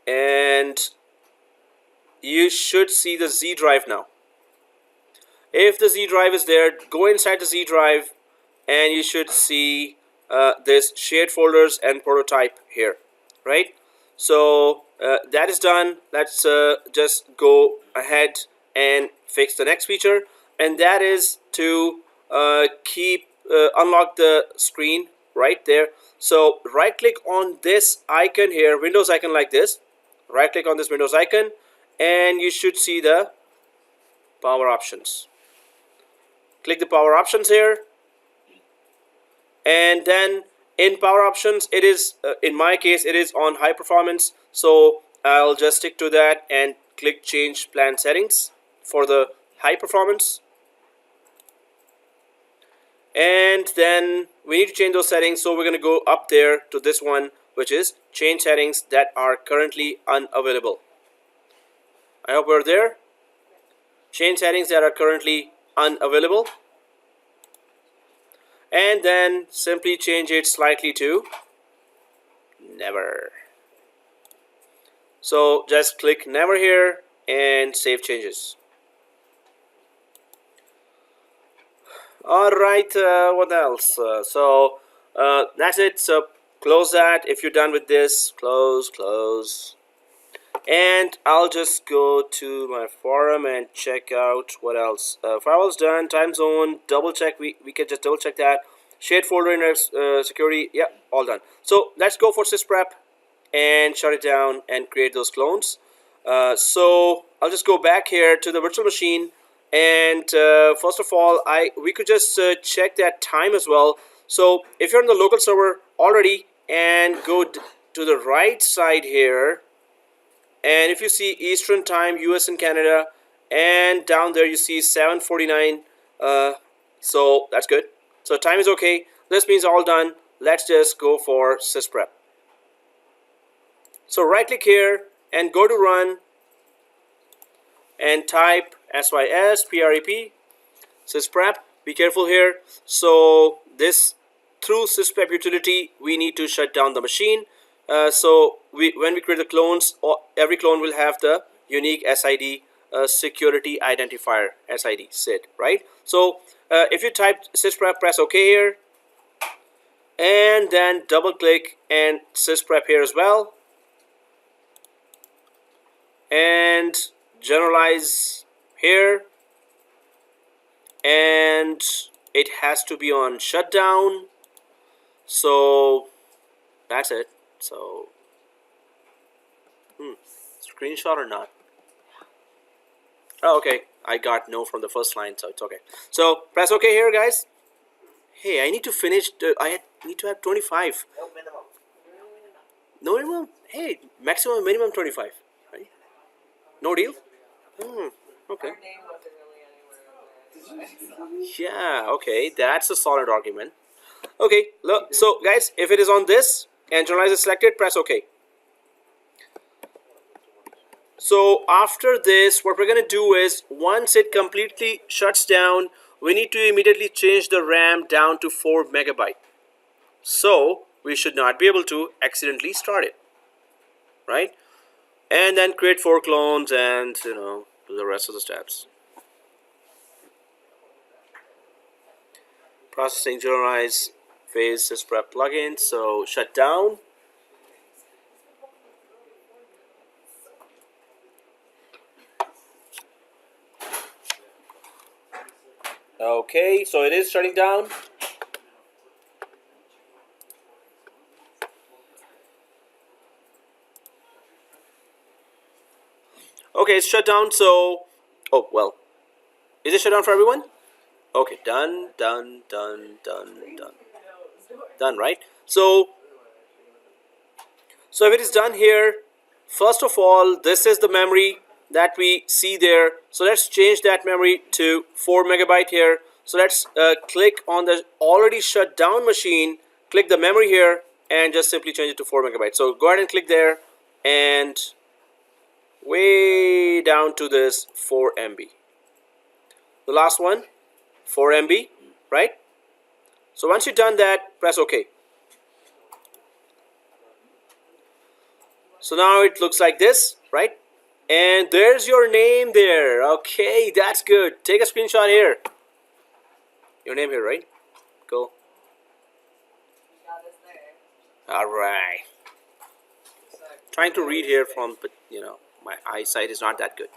and you should see the Z drive now. If the Z drive is there, go inside the Z drive and you should see this shared folders and prototype here, right? So that is done. Let's just go ahead and fix the next feature, and that is to unlock the screen right there. So right click on this icon here, Windows icon like this. Right click on this Windows icon, and you should see the power options. Click the power options here, and then in power options it is in my case it is on high performance, so I'll just stick to that and click change plan settings for the high performance. And then we need to change those settings, so we're going to go up there to this one, which is change settings that are currently unavailable. I hope we're there. Change settings that are currently unavailable, and then simply change it slightly to never. So just click never here and save changes. Alright, what else? That's it. So close that. If you're done with this, close. And I'll just go to my forum and check out what else. Firewall's done. Time zone, double check. We can just double check that. Shared folder in security. Yeah, all done. So let's go for sysprep and shut it down and create those clones. So I'll just go back here to the virtual machine, and first of all we could just check that time as well. So if you're on the local server already and go to the right side here, and if you see Eastern time, US and Canada, and down there you see 7:49, so that's good. So time is okay. This means all done. Let's just go for sysprep. So right click here and go to run and type sysprep sysprep. Be careful here. So this through sysprep utility we need to shut down the machine. So when we create the clones, every clone will have the unique SID, security identifier, SID, right? So if you type sysprep, press OK here, and then double click and sysprep here as well, and generalize here, and it has to be on shutdown. So that's it. So screenshot or not? Oh, okay, I got no from the first line, so it's okay. So press OK here, guys. Hey, I need to finish I need to have 25. No minimum. No minimum? Hey, maximum minimum 25, right? No deal? Okay. Our name wasn't really anywhere in there. Yeah, okay, that's a solid argument. Okay, look, so guys, if it is on this and generalize is selected, press OK. So after this, what we're going to do is, once it completely shuts down, we need to immediately change the RAM down to 4 megabyte. So we should not be able to accidentally start it, right? And then create 4 clones and, do the rest of the steps. Processing, generalize, phase, sysprep plugin. So shut down. Okay, so it is shutting down. Okay, it's shut down. So, oh well, is it shut down for everyone? Okay, done, right? So if it is done here, first of all, this is the memory that we see there. So let's change that memory to 4 megabyte here. So let's click on the already shut down machine, click the memory here, and just simply change it to 4 megabyte. So go ahead and click there, and way down to this 4 MB. The last one, 4 MB, right? So once you've done that, press OK. So now it looks like this, right? And there's your name there. Okay, that's good. Take a screenshot here. Your name here, right? Cool. All right. Trying to read here from, but you know, my eyesight is not that good.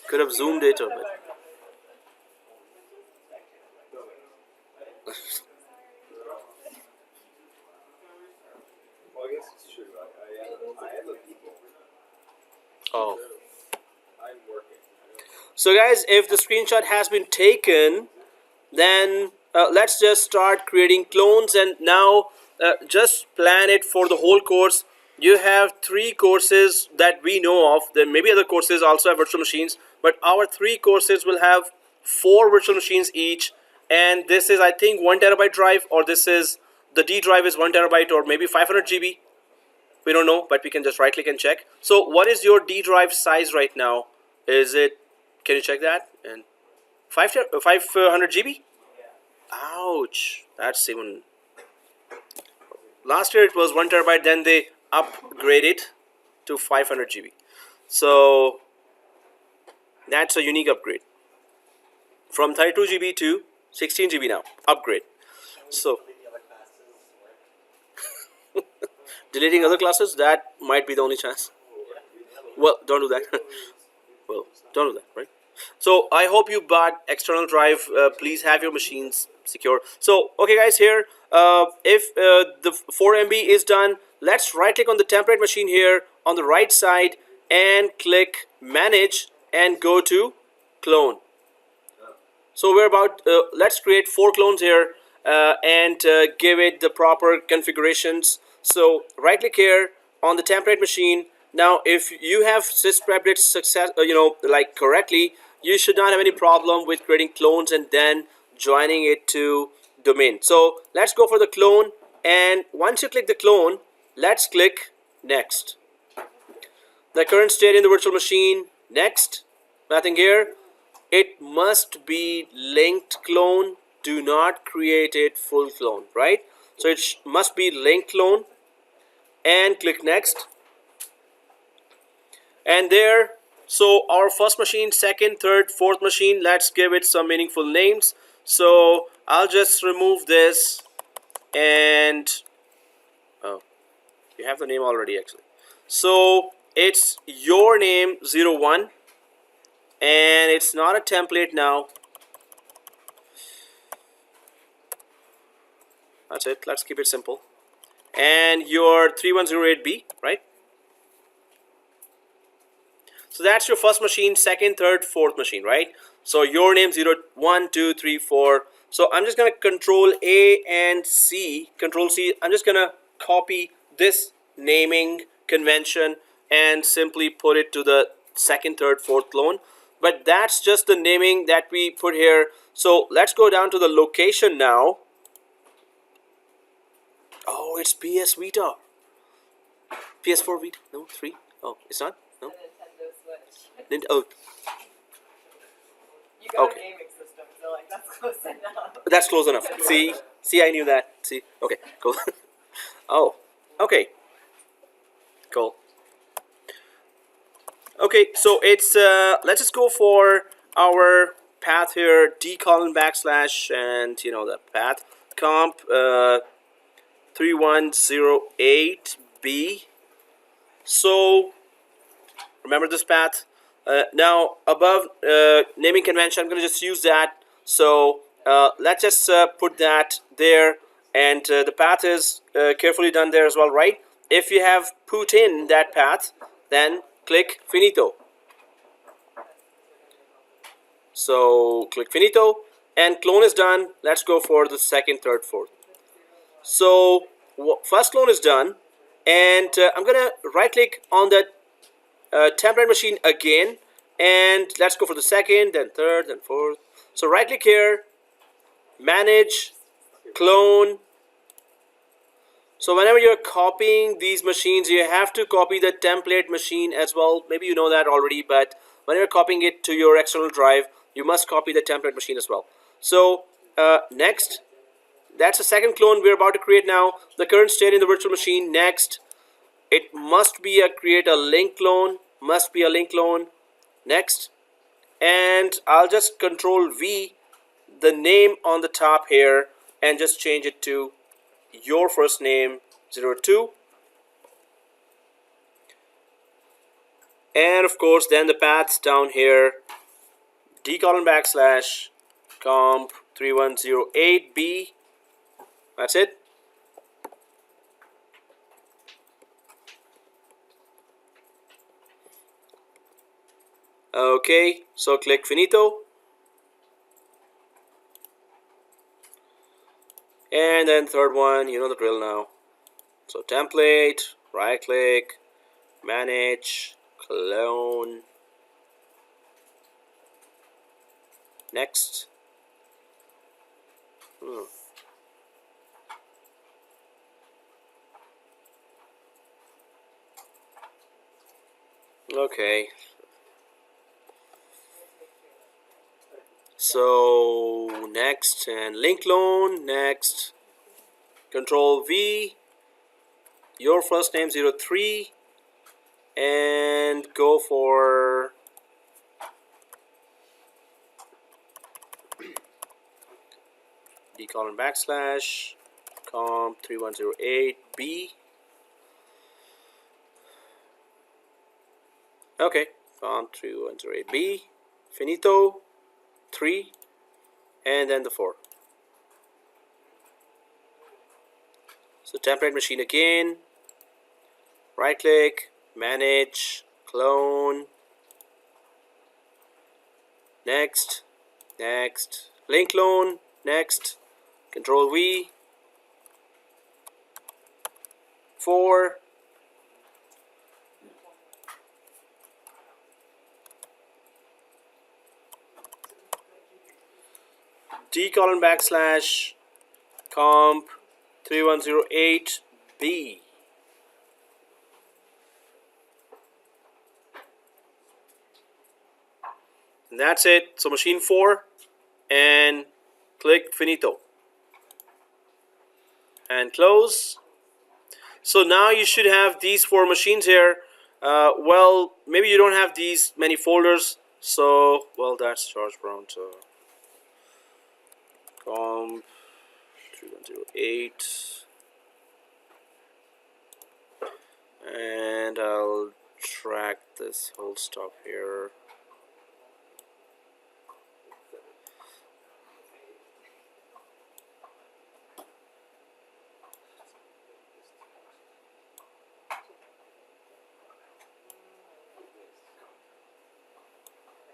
Could have zoomed it a bit. Well, I guess it's true. I am a people. Oh. I'm working. So guys, if the screenshot has been taken, then let's just start creating clones, and now just plan it for the whole course. You have 3 courses that we know of. There may be other courses also have virtual machines, but our 3 courses will have 4 virtual machines each, and this is, I think, 1 terabyte drive, or this is, the D drive is 1 terabyte or maybe 500 GB. We don't know, but we can just right click and check. So what is your D drive size right now? Is it, can you check that? And 500 GB? Ouch, that's even, last year it was 1 terabyte, then they upgraded to 500 GB. So that's a unique upgrade from 32 GB to 16 GB now, upgrade. So deleting other classes, that might be the only chance. Well, don't do that. Well, don't do that, right? So I hope you bought external drive. Please have your machines secure. So okay guys, here if the 4 MB is done, let's right click on the template machine here on the right side and click manage and go to clone. So we're about let's create 4 clones here and give it the proper configurations. So right click here on the template machine. Now if you have sysprep it like correctly, you should not have any problem with creating clones and then joining it to domain. So let's go for the clone, and once you click the clone, let's click next. The current state in the virtual machine, next, nothing here. It must be linked clone, do not create it full clone, right? So it must be linked clone, and click next. And there, so our first machine, second, third, fourth machine, let's give it some meaningful names. So I'll just remove this, and oh, you have the name already actually. So it's your name 01, and it's not a template now. That's it, let's keep it simple. And your 3108b, right? So that's your first machine, second, third, fourth machine, right? So your name 0, 1, 2, 3, 4. So I'm just gonna control A and C, control C. I'm just gonna copy this naming convention and simply put it to the second, third, fourth clone. But that's just the naming that we put here. So let's go down to the location now. Oh, it's PS Vita. PS4 Vita. No, 3. Oh, it's not? No. Nintendo Switch. Oh, You got okay. a gaming system, so like that's close enough. That's close enough. See, I knew that. See, okay, cool. Oh, okay, cool. Okay, so it's let's just go for our path here, d:\, and you know the path COMP3108b. So remember this path. Now above naming convention, I'm gonna just use that. So let's just put that there, and the path is carefully done there as well, right? If you have put in that path, then click finito. So click finito, and clone is done. Let's go for the second, third, fourth. So first clone is done, and I'm gonna right click on the template machine again, and let's go for the second, then third, then fourth. So right click here, manage, clone. So whenever you're copying these machines, you have to copy the template machine as well. Maybe you know that already, but when you're copying it to your external drive, you must copy the template machine as well. So next, that's the second clone we're about to create now. The current state in the virtual machine, next. It must be create a link clone, must be a link clone, next. And I'll just control V, the name on the top here, and just change it to your first name 02, and of course then the paths down here, d:/COMP3108b. That's it. Okay, so click finito, and then third one, you know the drill now. So template, right click, manage, clone, next. Okay, so next, and link clone, next, control V, your first name 03, and go for d:/COMP3108b. Okay, COMP3108b, finito, 3, and then the 4. So template machine again, right click, manage, clone, next, next, link clone, next, control V, 4, d:/COMP3108b. And that's it. So machine 4, and click finito and close. So now you should have these 4 machines here. Well, maybe you don't have these many folders, so well, that's George Brown. So COMP 3108, and I'll track this whole stuff here.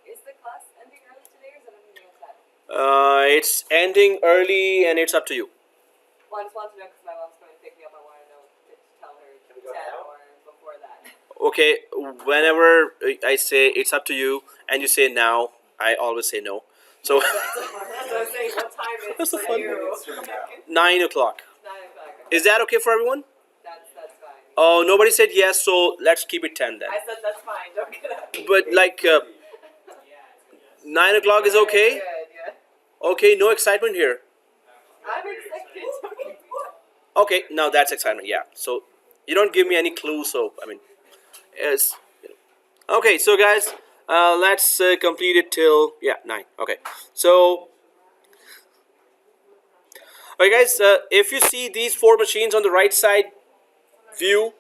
Is the class ending early today, or is it anything else happening? It's ending early, and it's up to you. Well, I just want to know because my mom's going to pick me up. I want to know to tell her Can we go 10 now? or before that. Okay, whenever I say it's up to you, and you say now, I always say no. So That's what I'm saying. What time is That's a for fun you? 9 o'clock. 9 o'clock. Is that okay for everyone? That's fine. Oh, nobody said yes, so let's keep it 10 then. I said that's fine. Don't get up. But like 9 o'clock is okay? Good, yeah. Okay, no excitement here. I'm excited. Don't get me up. Okay, now that's excitement, yeah. So you don't give me any clue, so I mean, it's okay. So guys, let's complete it till 9. Okay, so alright guys, if you see these 4 machines on the right side view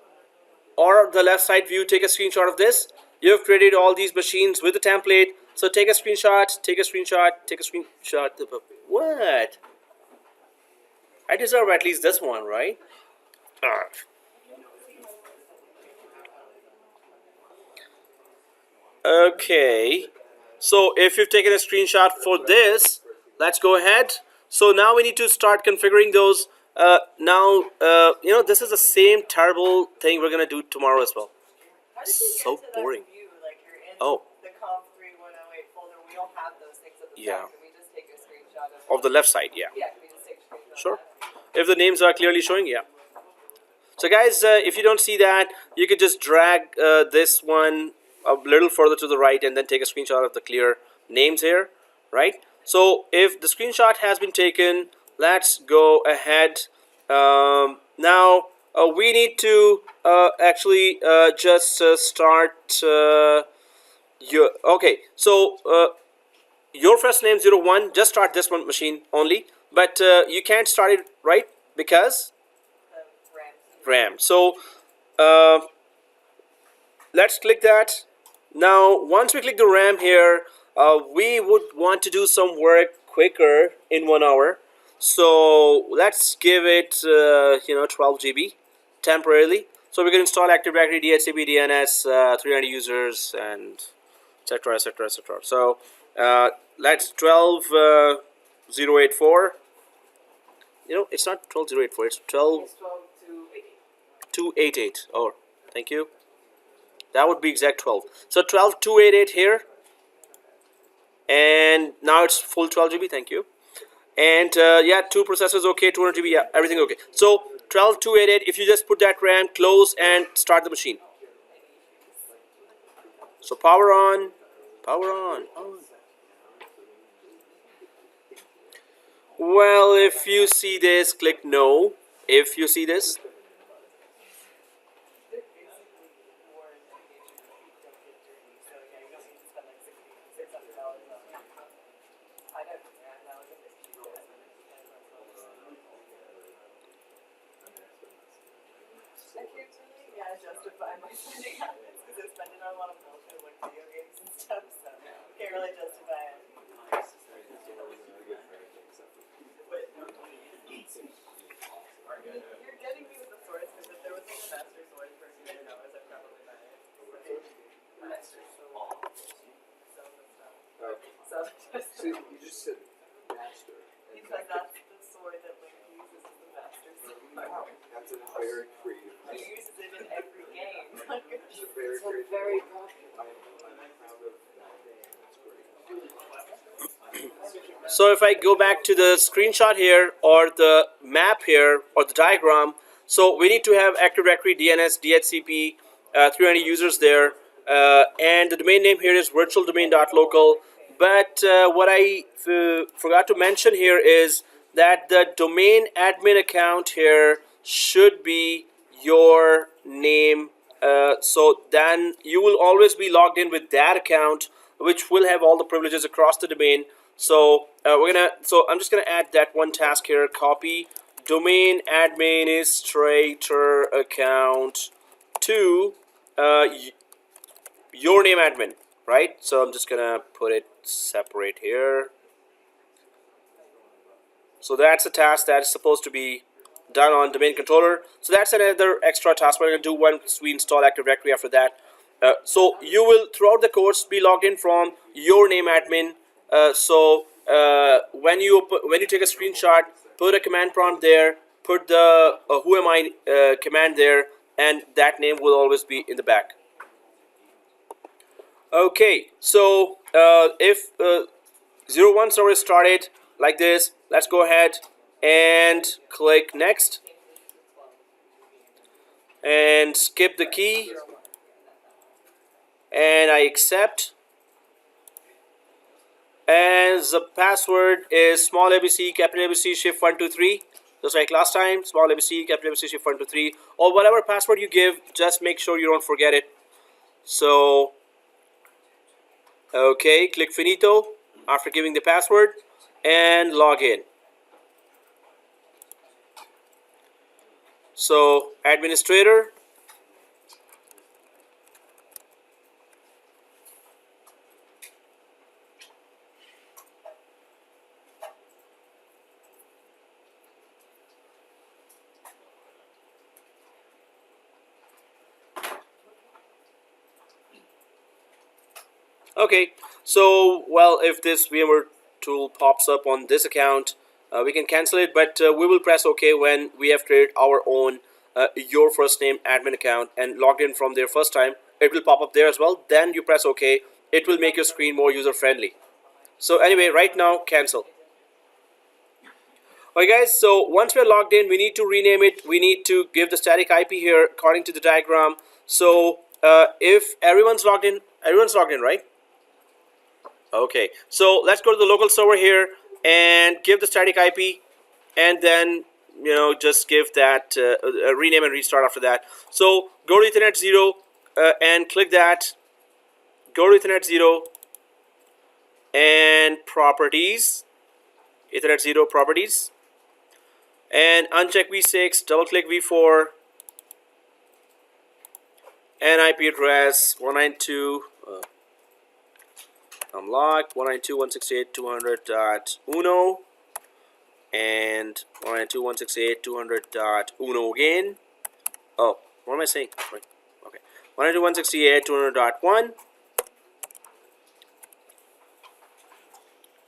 or the left side view, take a screenshot of this. You have created all these machines with the template, so take a screenshot, take a screenshot, take a screenshot. What? I deserve at least this one, right? Okay, so if you've taken a screenshot for this, let's go ahead. So now we need to start configuring those. This is the same terrible thing we're gonna do tomorrow as well. How did you get So to that boring. view? Like you're in Oh. the COMP3108 folder. We don't have those things at the Yeah. top. Can we just take a screenshot Of the left side, yeah. Yeah, can we just take a screenshot Sure. of that? If the names are clearly showing, yeah. So guys, if you don't see that, you could just drag this one a little further to the right and then take a screenshot of the clear names here, right? So if the screenshot has been taken, let's go ahead. Now we need to actually just start okay, so your first name 01, just start this one machine only, but you can't start it, right? Because RAM. So let's click that. Now once we click the RAM here, we would want to do some work quicker in 1 hour. So let's give it 12 GB temporarily. So we can install Active Directory, DHCP, DNS, 300 users, and etc, etc, etc. So let's 12084. It's not 12084, it's 12288. Oh, thank you. That would be exact 12. So 12288 here, and now it's full 12 GB. Thank you. And yeah, 2 processors okay, 200 GB, yeah, everything okay. So 12288. If you just put that RAM, close, and start the machine. So power on, power on. Well, if you see this, click no. If you see this. Justify my spending habits because I spend it on a lot of bullshit like video games and stuff, so can't really justify it. You're getting me with the swords because if there was like a master sword for $200, I'd probably buy it. Master sword. So See, you just said master. because that's the sword that Link uses as the master sword. Wow, that's a very creative. He uses it in every game. It's a very creative. I'm proud of that game. That's great. So if I go back to the screenshot here, or the map here, or the diagram, so we need to have Active Directory, DNS, DHCP, 300 users there, and the domain name here is virtualdomain.local. But what I forgot to mention here is that the domain admin account here should be your name. So then you will always be logged in with that account, which will have all the privileges across the domain. So I'm just gonna add that one task here. Copy domain administrator account to your name admin, right? So I'm just gonna put it separate here. So that's a task that is supposed to be done on domain controller. So that's another extra task we're gonna do once we install Active Directory after that. So you will throughout the course be logged in from your name admin. When you take a screenshot, put a command prompt there, put the who am I command there, and that name will always be in the back. Okay, so if 01 server is started like this, let's go ahead and click next and skip the key, and I accept. And the password is small ABC, capital ABC, shift 123, just like last time. Small ABC, capital ABC, shift 123, or whatever password you give, just make sure you don't forget it. So okay, click finito after giving the password and log in. So administrator, okay, so well, if this VMware tool pops up on this account, we can cancel it, but we will press OK when we have created our own your first name admin account and logged in from there first time. It will pop up there as well. Then you press OK. It will make your screen more user friendly. So anyway, right now cancel. Alright guys, so once we're logged in, we need to rename it. We need to give the static IP here according to the diagram. So if everyone's logged in, right? Okay, so let's go to the local server here and give the static IP, and then just give that rename and restart after that. So go to Ethernet 0 and click that. Go to Ethernet 0 and properties, Ethernet 0 properties, and uncheck V6, double click V4, and IP address 192. I'm locked 192.168.200.1 and 192.168.200.1 again. Oh, what am I saying? Sorry. Okay, 192.168.200.1.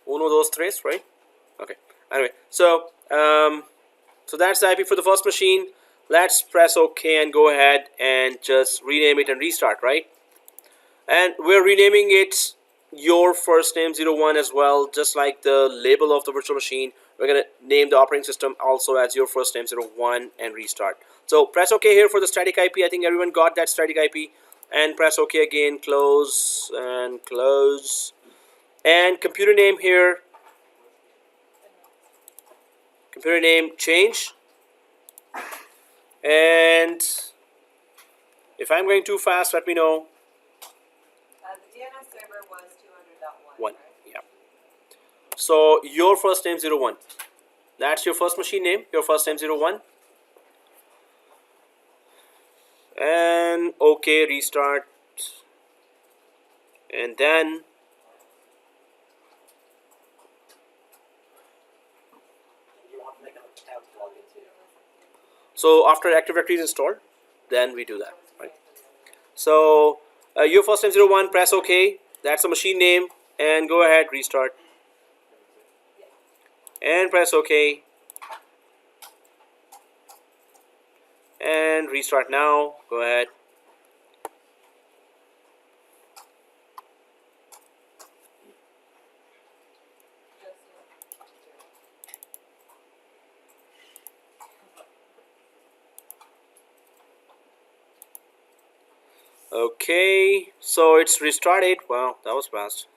Uno those tres, right? Okay. Anyway, so so that's the IP for the first machine. Let's press OK and go ahead and just rename it and restart, right? And we're renaming it your first name 01 as well, just like the label of the virtual machine. We're gonna name the operating system also as your first name 01 and restart. So press OK here for the static IP. I think everyone got that static IP. And press OK again, close and close. And computer name here, computer name change. And if I'm going too fast, let me know. The DNS server was 200.1. One, Right? yeah. So your first name 01. That's your first machine name, your first name 01. And OK, restart. And then You want to make an account to log into. so after Active Directory is installed, then we do that, right? So your first name 01, press OK. That's the machine name, and go ahead, restart. And press OK. And restart now. Go ahead. Okay, so it's restarted. Wow, that was fast.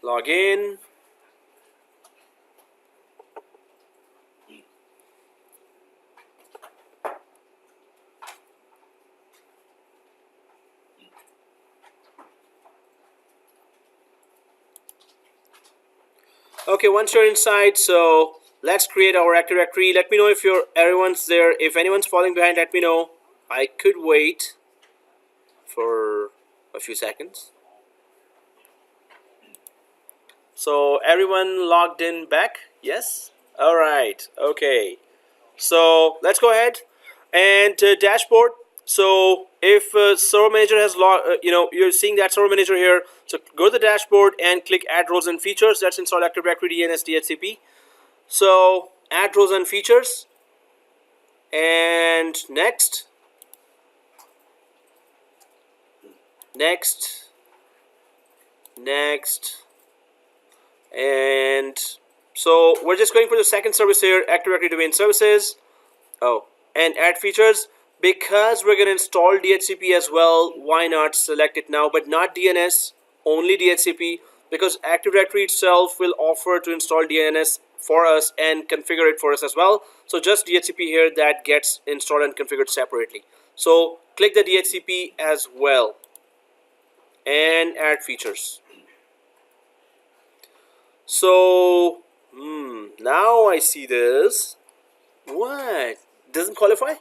Log in. Okay, once you're inside, so let's create our Active Directory. Let me know if everyone's there. If anyone's falling behind, let me know. I could wait for a few seconds. So everyone logged in back? Yes? All right. Okay. So let's go ahead and dashboard. So if server manager has you're seeing that server manager here. So go to the dashboard and click add roles and features. That's install Active Directory DNS DHCP. So add roles and features, and next, and so we're just going for the second service here, Active Directory Domain Services. Oh, and add features. Because we're going to install DHCP as well, why not select it now, but not DNS, only DHCP, because Active Directory itself will offer to install DNS for us and configure it for us as well. So just DHCP here, that gets installed and configured separately. So click the DHCP as well and add features. So now I see this. What? Doesn't qualify?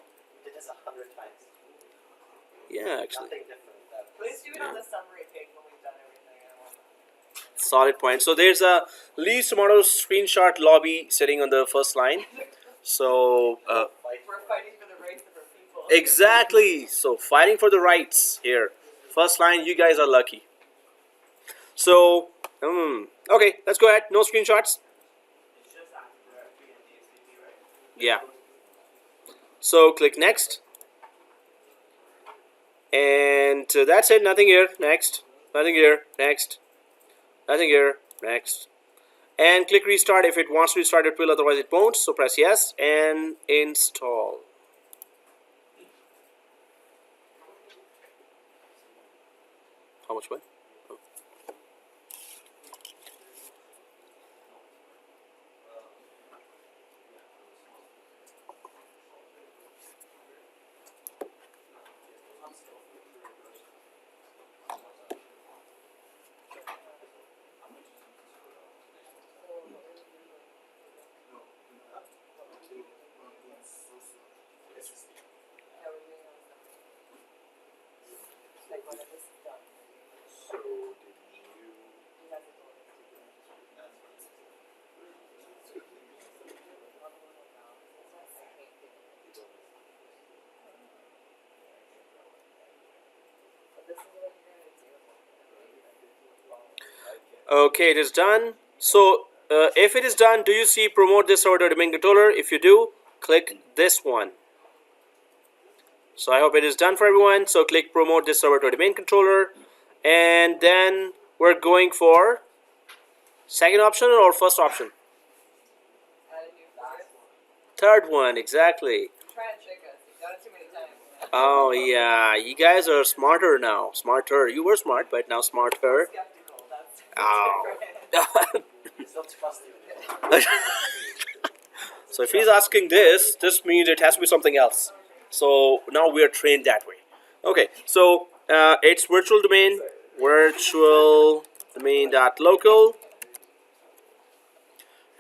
Did this 100 times. Yeah, actually. Nothing different. Please do it on the summary page when we've done everything. I want that. Solid point. So there's a least amount of screenshot lobby sitting on the first line. So We're fighting for the rights of our people. exactly. So fighting for the rights here. First line, you guys are lucky. So okay, let's go ahead. No screenshots. It's just Active Directory and DHCP, right? Yeah. So click next. And that's it. Nothing here. Next. Nothing here. Next. Nothing here. Next. And click restart. If it wants to restart, it will. Otherwise, it won't. So press yes and install. How much went? Okay, it is done. So if it is done, do you see promote this server to domain controller? If you do, click this one. So I hope it is done for everyone. So click promote this server to domain controller, and then we're going for second option or first option? Add a new file. Third one, exactly. Try and trick us. You've done it too many times. Oh yeah, you guys are smarter now. Smarter. You were smart, but now smarter. Skeptical. That's Oh. different. It's not trusting. So if he's asking this means it has to be something else. So now we are trained that way. Okay, so it's virtual domain, virtual-domain.local.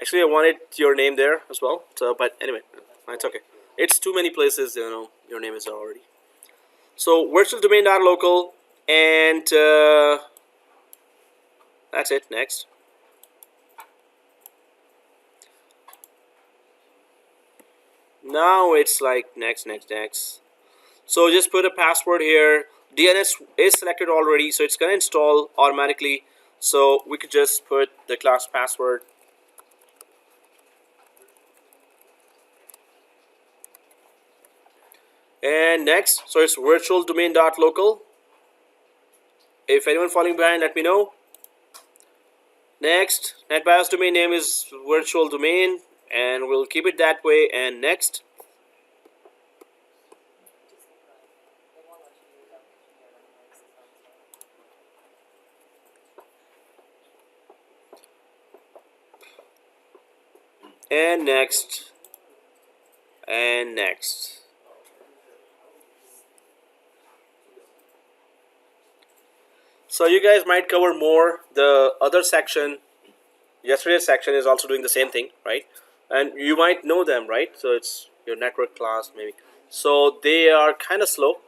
Actually, I wanted your name there as well. So, but anyway, it's okay. It's too many places, you know. Your name is already. So virtual-domain.local, and that's it. Next. Now it's like next. So just put a password here. DNS is selected already, so it's gonna install automatically. So we could just put the class password. And next, so it's virtual domain.local. If anyone falling behind, let me know. Next, NetBIOS domain name is virtual domain, and we'll keep it that way. And next. And next. And next. So you guys might cover more. The other section, yesterday's section, is also doing the same thing, right? And you might know them, right? So it's your network class, maybe. So they are kind of slow.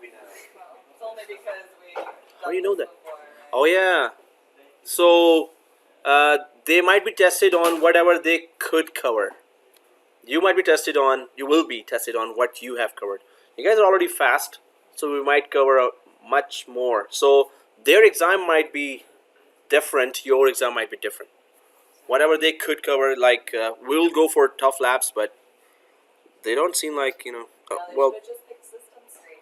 We know. It's only because we. How do you know that? Oh yeah. So they might be tested on whatever they could cover. You might be tested on. You will be tested on what you have covered. You guys are already fast, so we might cover much more. So their exam might be different. Your exam might be different. Whatever they could cover, like we'll go for tough labs, but they don't seem like, you know. No, they Well, should have just picked system screen.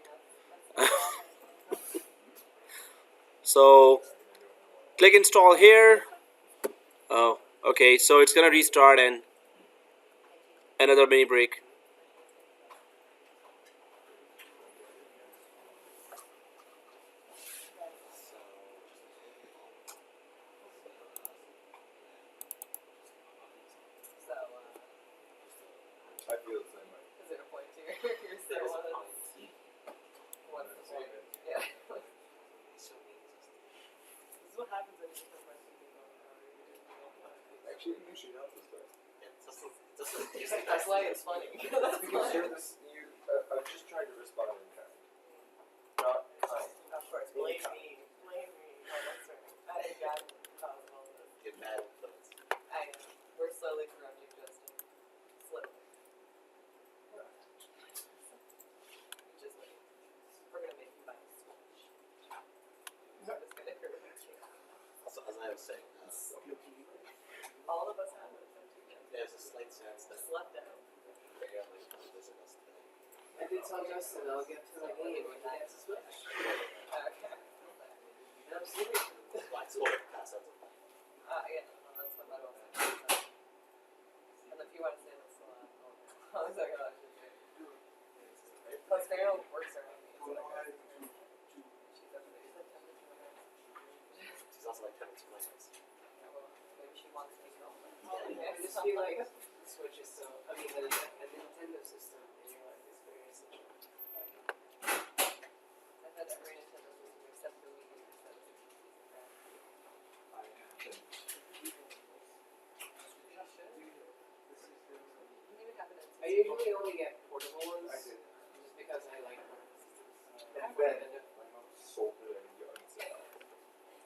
That's so click install here. Oh, okay. So it's gonna restart and another mini break. so, I feel the same way. is it a point to you're still one of those? One of the point. Yeah. This is what happens when you become my Actually, you should help this guy. That's why it's funny. That's Because why. you're this, I'm just trying to respond in kind. Not kind. Of course, blame me. Blame me. Oh, that's right. I didn't got cause all of this. Get mad at those. I know. We're slowly corrupting Justin. Slowly. Just wait. We're gonna make you buy a Switch. We're just gonna correct you. Also, as I was saying, All of us have it. there's a slight chance that Just left out. barely visit us today. I did tell Justin I'll get to the game when he gets a Switch. Okay. And I'm serious. Like, sort of pass out. Yeah, no, that's what I was saying. And if you want to say this a lot, I was like, oh, I should say. Plus, Pharaoh works around me. So like, she's up there. She's like 10 to 2 minutes. She's also like 10 to 2 minutes. Yeah, well, maybe she wants me to go. I just feel like the Switch is so, I mean, the Nintendo system in your life is very essential. I had every Nintendo system except for Wii U. I haven't. I usually only get portable ones. I did. Just because I like portable systems. And then my mom sold it and got it.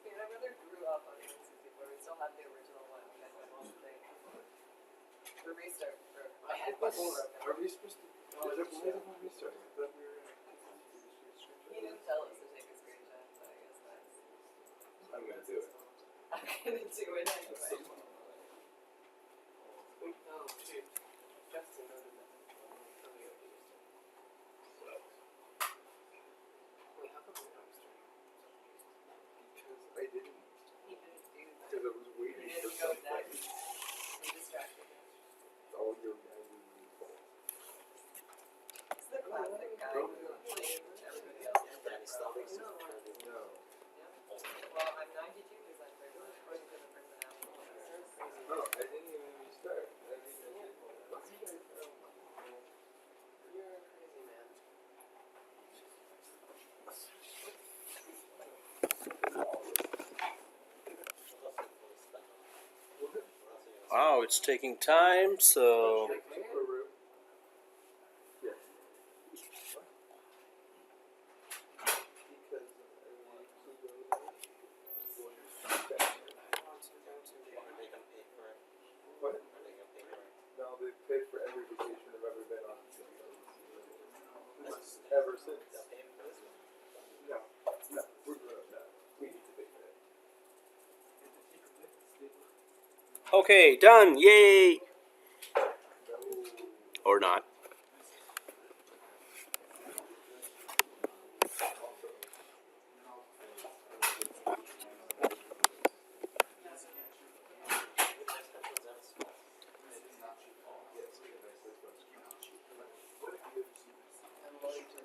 Dude, my brother grew up on the N64. We still have the original one, which I went on today. The restart for I had my this. Are we supposed to? Oh, is it why is it not restarting? I thought we were He didn't tell us to take a screenshot, so I guess that's. I'm gonna do it. Okay. gonna do it anyway. Oh, dude. Justin noted that. Wait, how come you're not streaming? Because I didn't. He didn't do that. Because I was He waiting for didn't go something. next. He distracted him. All your guys' fault. It's the classic guy who blames everybody else. Danny Stallings is No. Well, I'm 92% regular. I was gonna bring that out. No, I didn't even restart. I mean, You're a crazy man. Wow, it's taking time, so Yeah. Are they gonna pay for it? What? Are they gonna pay for it? No, they've paid for every vacation I've ever been on. Ever since. They'll pay for this one? No, no, we're grown up now. We need to pay for that. okay, done. Yay! Or not.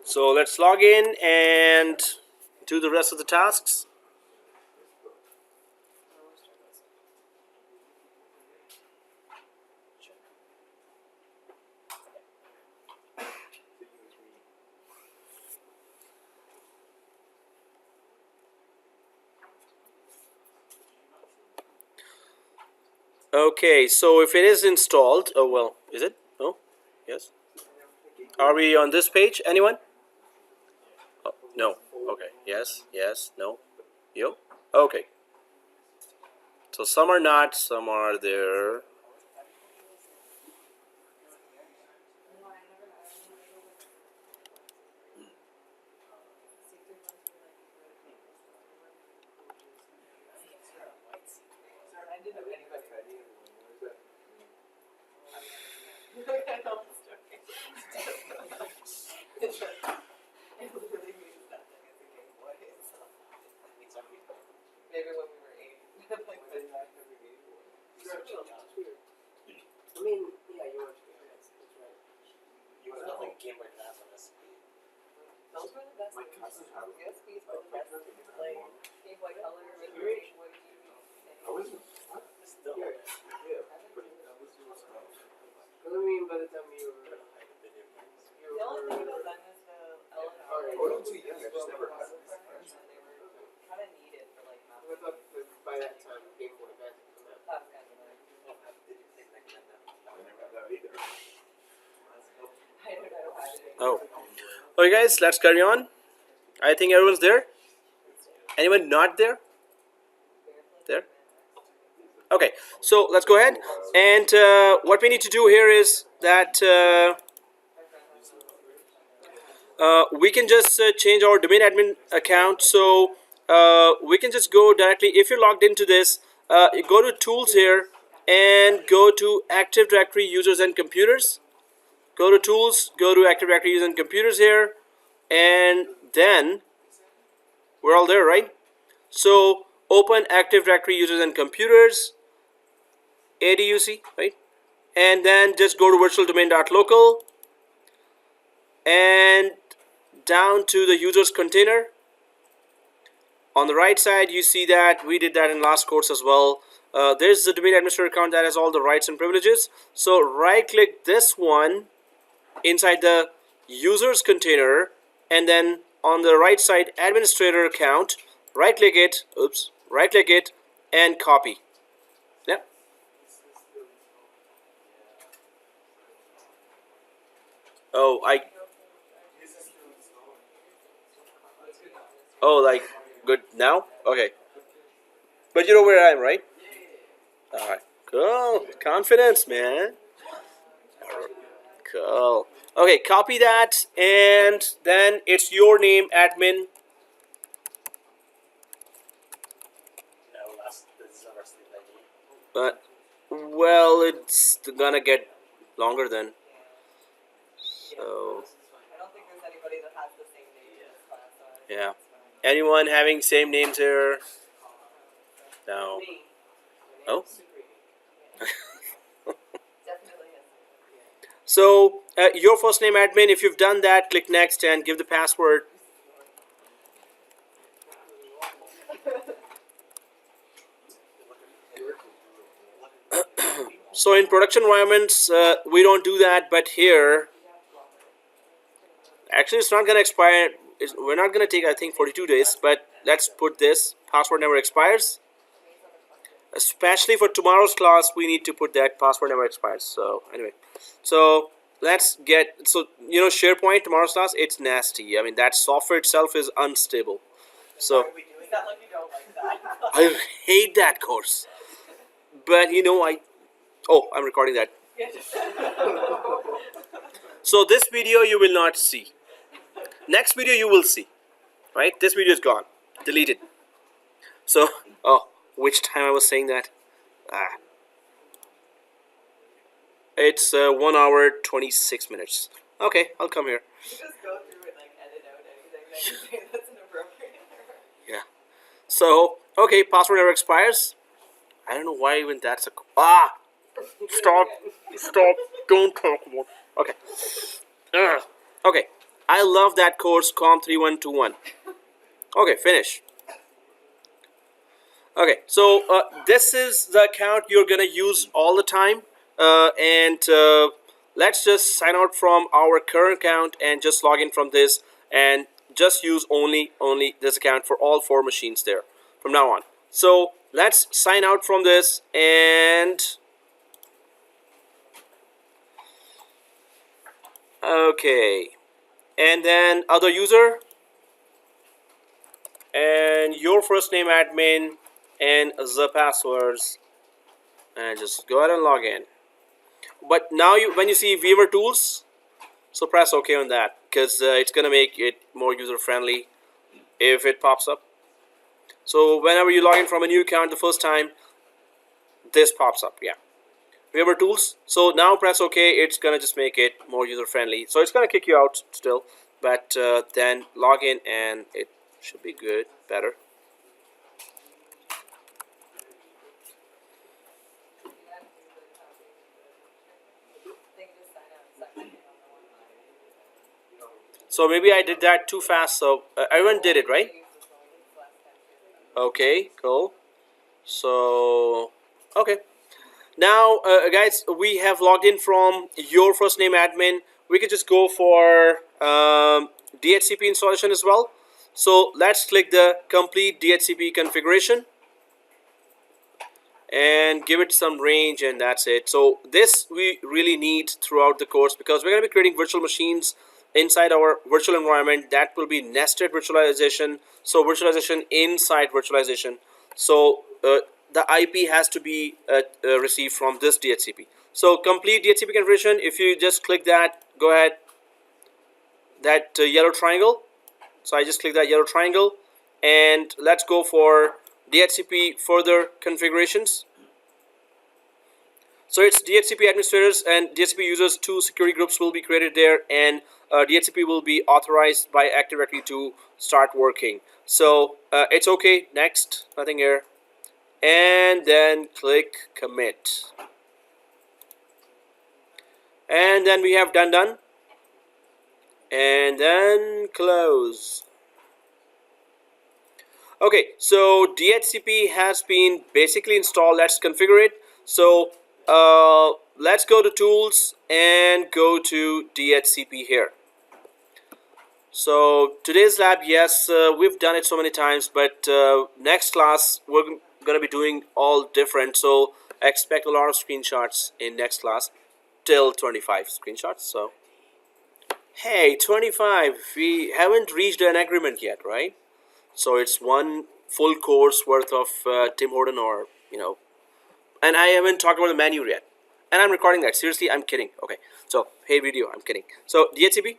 So let's log in and do the rest of the tasks. Okay, so if it is installed, oh well, is it? No? Yes? Are we on this page? Anyone? Oh, no. Okay. Yes, yes, no. Yo? Okay. So some are not, some are there. I didn't know anybody. It literally means nothing as a Game Boy. So. Means everything. Maybe when we were 8. Like, I mean, yeah, you watched it. That's right. You would have like Game Boy Advance on this. those were the best. My cousin had one. USBs were the best. Like, Game Boy Color, with Game Boy TV. I wasn't. What? Still. Yeah, yeah. But that was your stuff. But I mean, by the time you were. The only thing about them is the Eleanor. Alright. I wasn't too young. I just never had They were kind of needed for like half. I thought that by that time Game Boy Advance had come out. That's kind of annoying. I never had that either. I don't know how to do it. Oh. Okay guys, let's carry on. I think everyone's there. Anyone not there? There? Okay, so let's go ahead. And what we need to do here is that we can just change our domain admin account. So we can just go directly, if you're logged into this, you go to tools here and go to Active Directory users and computers. Go to tools, go to Active Directory users and computers here, and then we're all there, right? So open Active Directory users and computers, ADUC, right? And then just go to virtualdomain.local and down to the users container. On the right side, you see that we did that in last course as well. There's the domain administrator account that has all the rights and privileges. So right click this one inside the users container, and then on the right side administrator account, right click it, and copy. Yep. Oh, like good now? Okay. But you know where I am, right? Alright. Cool. Confidence, man. Cool. Okay, copy that, and then it's your name, admin. No, this is our sleep. But well, it's gonna get longer then. So I don't think there's anybody that has the same name in this class. So I think yeah. it's fine. Anyone having same names here? No. Me. Oh. Super unique. Definitely is. So your first name admin. If you've done that, click next and give the password. So in production environments, we don't do that, but here, actually it's not going to expire. We're not going to take, I think, 42 days, but let's put this, password never expires. Especially for tomorrow's class, we need to put that password never expires. So anyway, so let's get, so you know, SharePoint, tomorrow's class, it's nasty. I mean, that software itself is unstable. So Why are we doing Is that? that like you don't like that? I hate that course. But you know, I'm recording that. Yeah, just- So this video you will not see. Next video you will see. Right? This video is gone. Deleted. So, which time I was saying that? It's 1 hour 26 minutes. Okay, I'll come here. You just go through and like edit out anything that you say that's inappropriate. Yeah. So, okay, password never expires. I don't know why even that's a... Stop. Stop. Don't talk about... Okay. Okay. I love that course, COMP3108b. Okay, finish. Okay, so this is the account you're gonna use all the time, and let's just sign out from our current account and just log in from this, and just use only this account for all 4 machines there from now on. So let's sign out from this, and okay, and then other user and your first name admin and the passwords, and just go ahead and log in. But now when you see VMware tools, so press OK on that, because it's gonna make it more user friendly if it pops up. So whenever you log in from a new account the first time, this pops up. Yeah, VMware tools. So now press OK. It's gonna just make it more user friendly. So it's gonna kick you out still, but then log in and it should be good, better. So maybe I did that too fast. So everyone did it, right? Okay, cool. So, okay. Now, guys, we have logged in from your first name admin. We could just go for DHCP installation as well. So let's click the complete DHCP configuration and give it some range, and that's it. So this we really need throughout the course, because we're going to be creating virtual machines inside our virtual environment. That will be nested virtualization. So virtualization inside virtualization. So the IP has to be received from this DHCP. So complete DHCP configuration, if you just click that, go ahead, that yellow triangle. So I just click that yellow triangle, and let's go for DHCP further configurations. So it's DHCP administrators and DHCP users, 2 security groups will be created there, and DHCP will be authorized by Active Directory to start working. So it's okay, next, nothing here, and then click commit, and then we have done, and then close. Okay, so DHCP has been basically installed. Let's configure it. So let's go to tools and go to DHCP here. So today's lab, yes, we've done it so many times, but next class we're going to be doing all different. So expect a lot of screenshots in next class, till 25 screenshots. So hey, 25, we haven't reached an agreement yet, right? So it's one full course worth of Tim Horton, or and I haven't talked about the menu yet, and I'm recording that. Seriously, I'm kidding. Okay, so hey video, I'm kidding. So DHCP,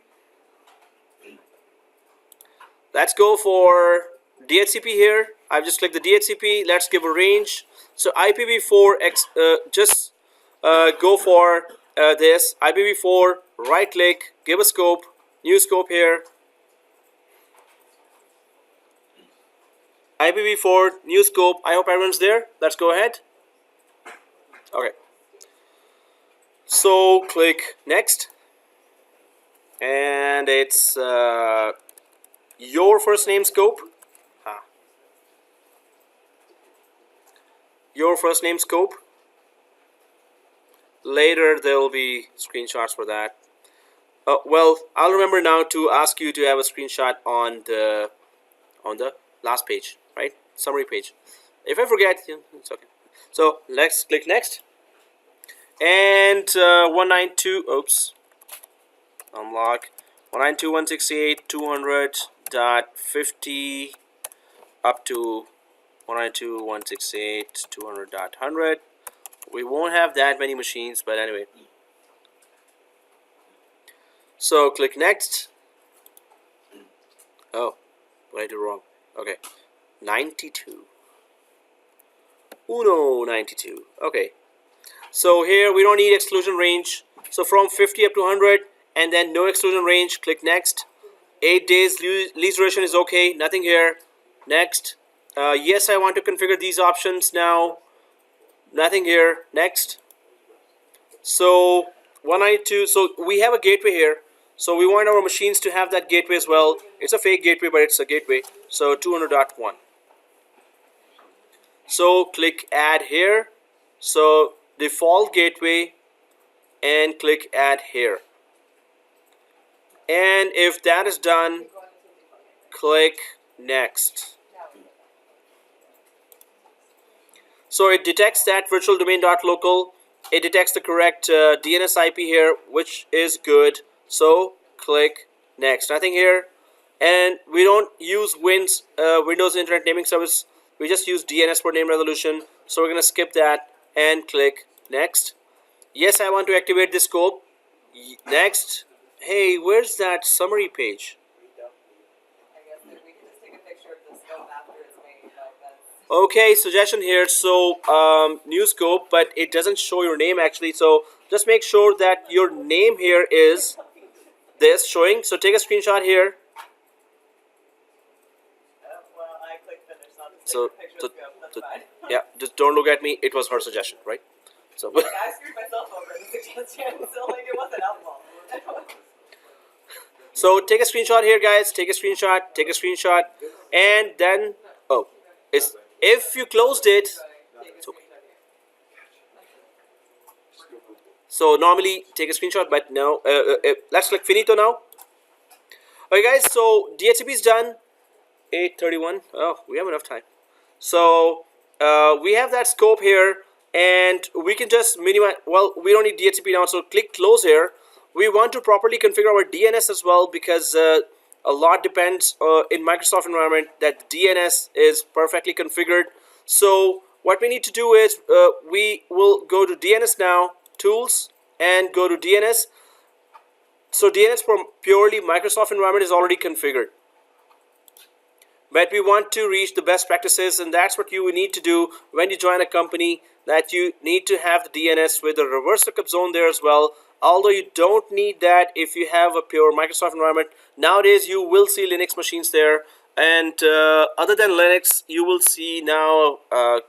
let's go for DHCP here. I've just clicked the DHCP. Let's give a range. So IPv4 just go for this IPv4. Right click, give a scope, new scope here. IPv4 new scope. I hope everyone's there. Let's go ahead. Okay. So click next, and it's your first name scope. Your first name scope. Later there will be screenshots for that. Well, I'll remember now to ask you to have a screenshot on the last page, right? Summary page. If I forget, it's okay. So let's click next. And 192. Oops. Unlock 192.168.200.50 up to 192.168.200.100. We won't have that many machines, but anyway. So click next. Oh, what did I do wrong? Okay, 92. 92. Okay. So here we don't need exclusion range. So from 50 up to 100, and then no exclusion range. Click next. 8 days lease duration is okay. Nothing here. Next. Yes, I want to configure these options now. Nothing here. Next. So 192. So we have a gateway here. So we want our machines to have that gateway as well. It's a fake gateway, but it's a gateway. So 200.1. So click add here. So default gateway, and click add here. And if that is done, click next. So it detects that virtual domain.local. It detects the correct DNS IP here, which is good. So click next. Nothing here. And we don't use Windows Internet Naming Service. We just use DNS for name resolution. So we're going to skip that and click next. Yes, I want to activate this scope. Next. Hey, where's that summary page? I guess that we can just take a picture of the scope after it's made. Like that's Okay, suggestion here. So new scope, but it doesn't show your name actually. So just make sure that your name here is this showing. So take a screenshot here. well, I clicked finish, so I'll just So, take a picture so, of the scope. That's so fine. yeah, just don't look at me. It was her suggestion, right? So Like, I screwed myself over in the suggestion, so like it wasn't helpful. so take a screenshot here, guys. Take a screenshot. Take a screenshot, and then it's if you closed it. It's okay. So normally take a screenshot, but no. Let's click finito now. Okay, guys. So DHCP is done. 8:31. Oh, we have enough time. So we have that scope here, and we can just minimize. Well, we don't need DHCP now, so click close here. We want to properly configure our DNS as well, because a lot depends in Microsoft environment that DNS is perfectly configured. So what we need to do is we will go to DNS now, tools, and go to DNS. So DNS for purely Microsoft environment is already configured. But we want to reach the best practices, and that's what you need to do when you join a company, that you need to have the DNS with a reverse lookup zone there as well. Although you don't need that if you have a pure Microsoft environment. Nowadays you will see Linux machines there, and other than Linux you will see now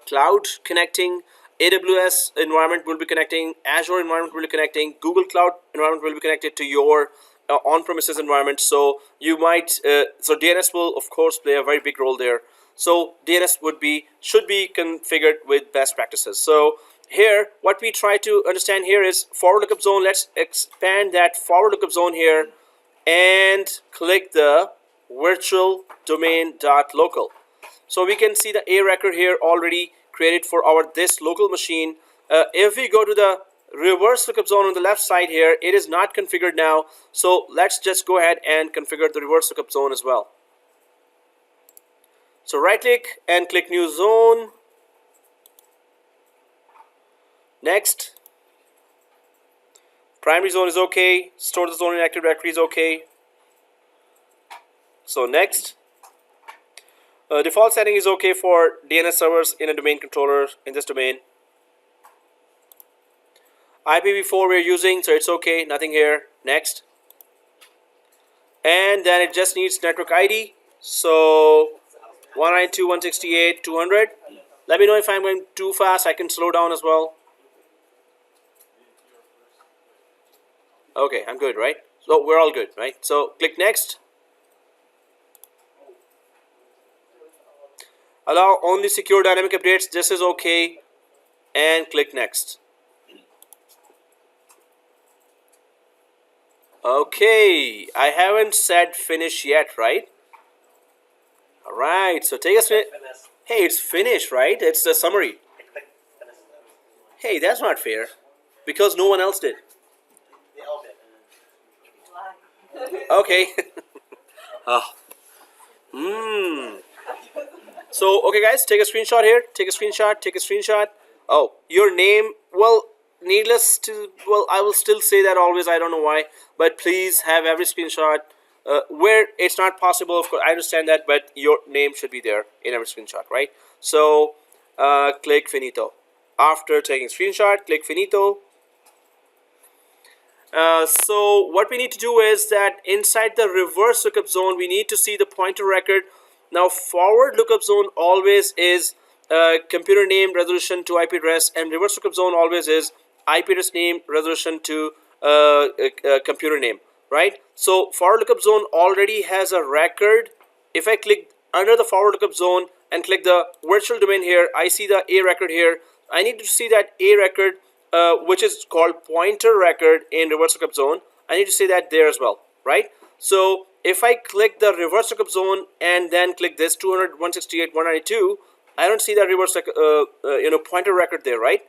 cloud connecting. AWS environment will be connecting, Azure environment will be connecting, Google Cloud environment will be connected to your on-premises environment. So you might so DNS will of course play a very big role there. So DNS should be configured with best practices. So here what we try to understand here is forward lookup zone. Let's expand that forward lookup zone here and click the virtual domain.local. So we can see the A record here already created for our this local machine. If we go to the reverse lookup zone on the left side here, it is not configured now. So let's just go ahead and configure the reverse lookup zone as well. So right click and click new zone. Next. Primary zone is okay. Store the zone in Active Directory is okay. So next. Default setting is okay for DNS servers in a domain controller in this domain. IPv4 we're using, so it's okay, nothing here. Next. And then it just needs network ID. So 192.168.200. Let me know if I'm going too fast. I can slow down as well. Okay, I'm good, right? So we're all good, right? So click next. Allow only secure dynamic updates. This is okay. And click next. Okay, I haven't said finish yet, right? Alright, so take a Finish. Hey, it's finished, right? It's the summary. Click finish. Hey, that's not fair. Because no one else did. They all did. Okay. So, okay guys, take a screenshot here. Take a screenshot, take a screenshot. Oh, your name, well, needless to, well, I will still say that always, I don't know why. But please have every screenshot where it's not possible, of course, I understand that, but your name should be there in every screenshot, right? So, click Finito. After taking screenshot, click Finito. So what we need to do is that inside the reverse lookup zone, we need to see the pointer record. Now forward lookup zone always is computer name resolution to IP address, and reverse lookup zone always is IP address name resolution to computer name, right? So forward lookup zone already has a record. If I click under the forward lookup zone and click the virtual domain here, I see the A record here. I need to see that A record, which is called pointer record in reverse lookup zone. I need to see that there as well, right? So if I click the reverse lookup zone and then click this 200.168.192, I don't see that reverse pointer record there, right?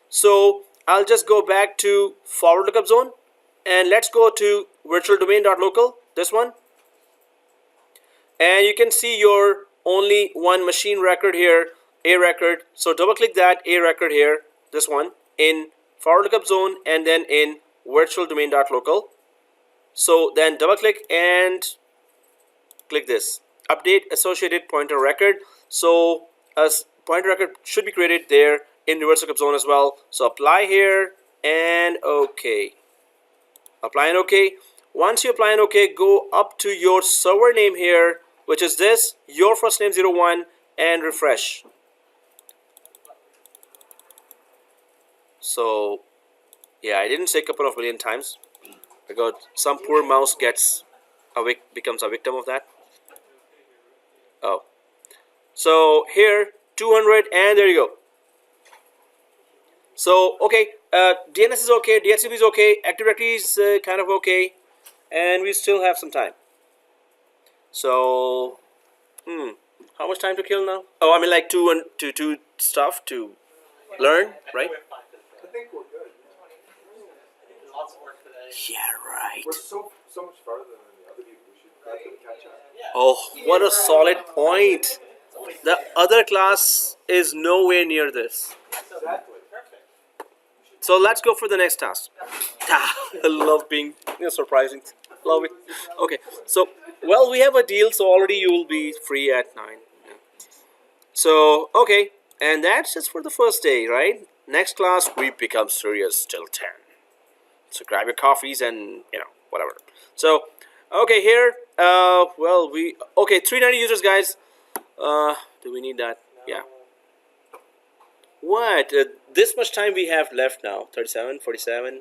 So I'll just go back to forward lookup zone and let's go to virtual domain.local, this one, and you can see your only one machine record here, A record. So double click that A record here, this one, in forward lookup zone and then in virtual domain.local. So then double click and click this update associated pointer record. So a pointer record should be created there in reverse lookup zone as well. So apply here and OK. Apply and OK. Once you apply and OK, go up to your server name here, which is this, your first name 01, and refresh. So yeah, I didn't say a couple of million times because some poor mouse becomes a victim of that. Oh, so here 200 and there you go. So okay, DNS is okay, DHCP is okay, Active Directory is kind of okay, and we still have some time. So how much time to kill now? Oh, I mean like two stuff to learn, right? I think we're good. Lots of work today. Yeah, right. We're so much farther than the other people. We should definitely catch up. Oh, what a solid point. The other class is nowhere near this. Exactly. Perfect. So let's go for the next task. I love being surprising. Love it. Okay, so, well, we have a deal, so already you will be free at 9. Yeah. So, okay, and that's just for the first day, right? Next class, we become serious till 10. So grab your coffees and, whatever. So, okay, here, okay, 390 users, guys. Do we need that? Yeah. What? This much time we have left now. 37, 47.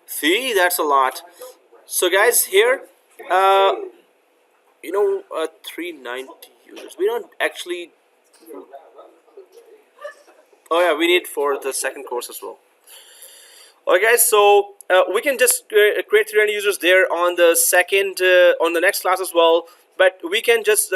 See, that's a lot. So, guys, here, 390 users. We don't actually. Oh yeah, we need for the second course as well. Okay, guys. So we can just create 300 users there on the second, on the next class as well. But we can just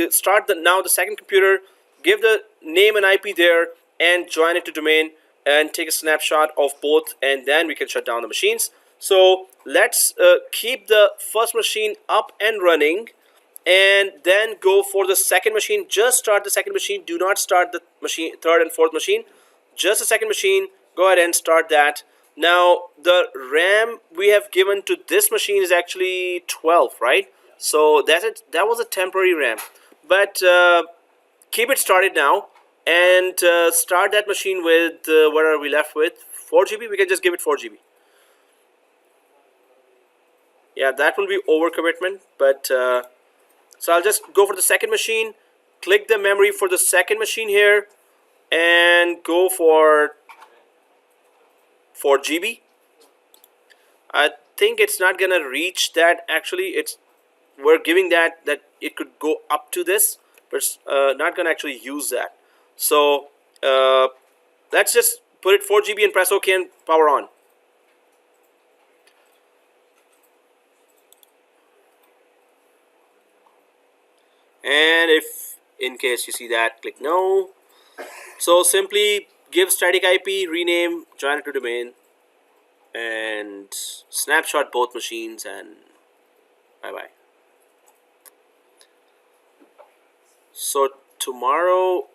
start the second computer, give the name and IP there, and join it to domain, and take a snapshot of both, and then we can shut down the machines. So let's keep the first machine up and running, and then go for the second machine. Just start the second machine. Do not start the machine, third and fourth machine. Just the second machine. Go ahead and start that. Now the RAM we have given to this machine is actually 12, right? So that was a temporary RAM. but keep it started now, and start that machine with what are we left with? 4 GB. We can just give it 4 GB. Yeah, that will be overcommitment, but so I'll just go for the second machine, click the memory for the second machine here, and go for 4 GB. I think it's not gonna reach that. Actually, we're giving that it could go up to this, but it's not gonna actually use that. So let's just put it 4 GB and press OK and power on. And if in case you see that, click no. So simply give static IP, rename, join it to domain, and snapshot both machines, and bye bye. So tomorrow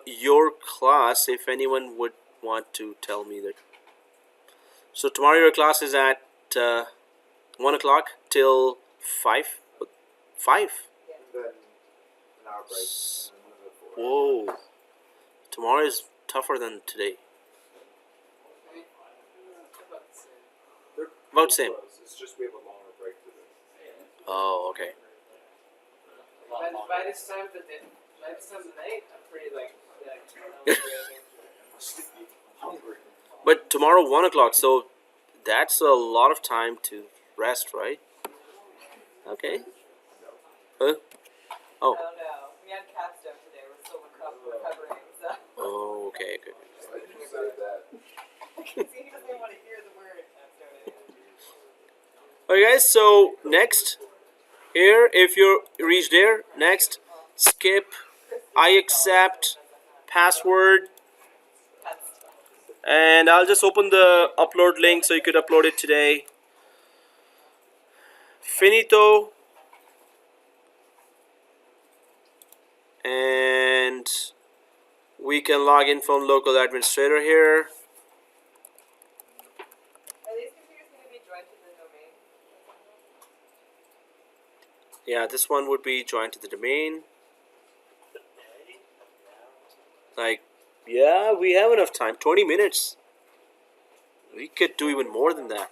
your class, if anyone would want to tell me that. So tomorrow your class is at 1 o'clock till 5. 5? And then an hour break. And then another 4. Whoa. Tomorrow is tougher than today. They're About same. close. It's just we have a longer break to this. Oh, okay. By this time of the night, I'm pretty like Hungry. But tomorrow 1 o'clock, so that's a lot of time to rest, right? Okay. Huh? Oh. Oh no, we had capstone today. We're still recovering. So Oh, okay. Good. I didn't say that. he doesn't even want to hear the word capstone. Alright, guys. So next, here, if you reach there, next, skip. I accept password, and I'll just open the upload link so you could upload it today. Finito. And we can log in from local administrator here. Are these computers going to be joined to the domain? Yeah, this one would be joined to the domain. Like, yeah, we have enough time. 20 minutes. We could do even more than that.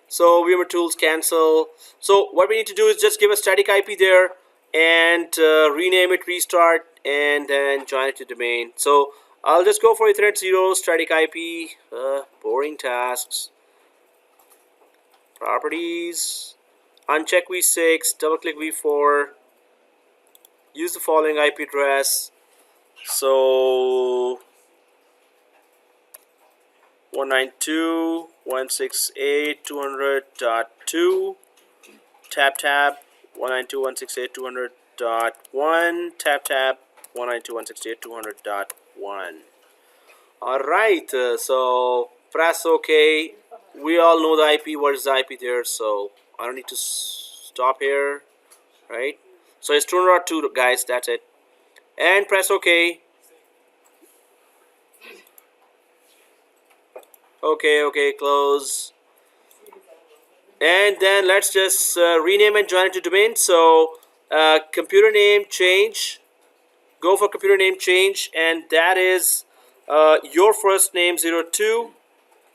So VMware tools cancel. So what we need to do is just give a static IP there and rename it, restart, and then join it to domain. So I'll just go for Ethernet 0 static IP. Boring tasks. Properties. Uncheck v6. Double click v4. Use the following IP address. So 192.168.200.2 tab 192.168.200.1 tab 192.168.200.1. All right, so press OK. We all know the IP. What is the IP there? So I don't need to stop here, right? So it's 200.2, guys. That's it. And press OK. Okay, close. And then let's just rename and join it to domain. So computer name change. Go for computer name change, and that is your first name 02.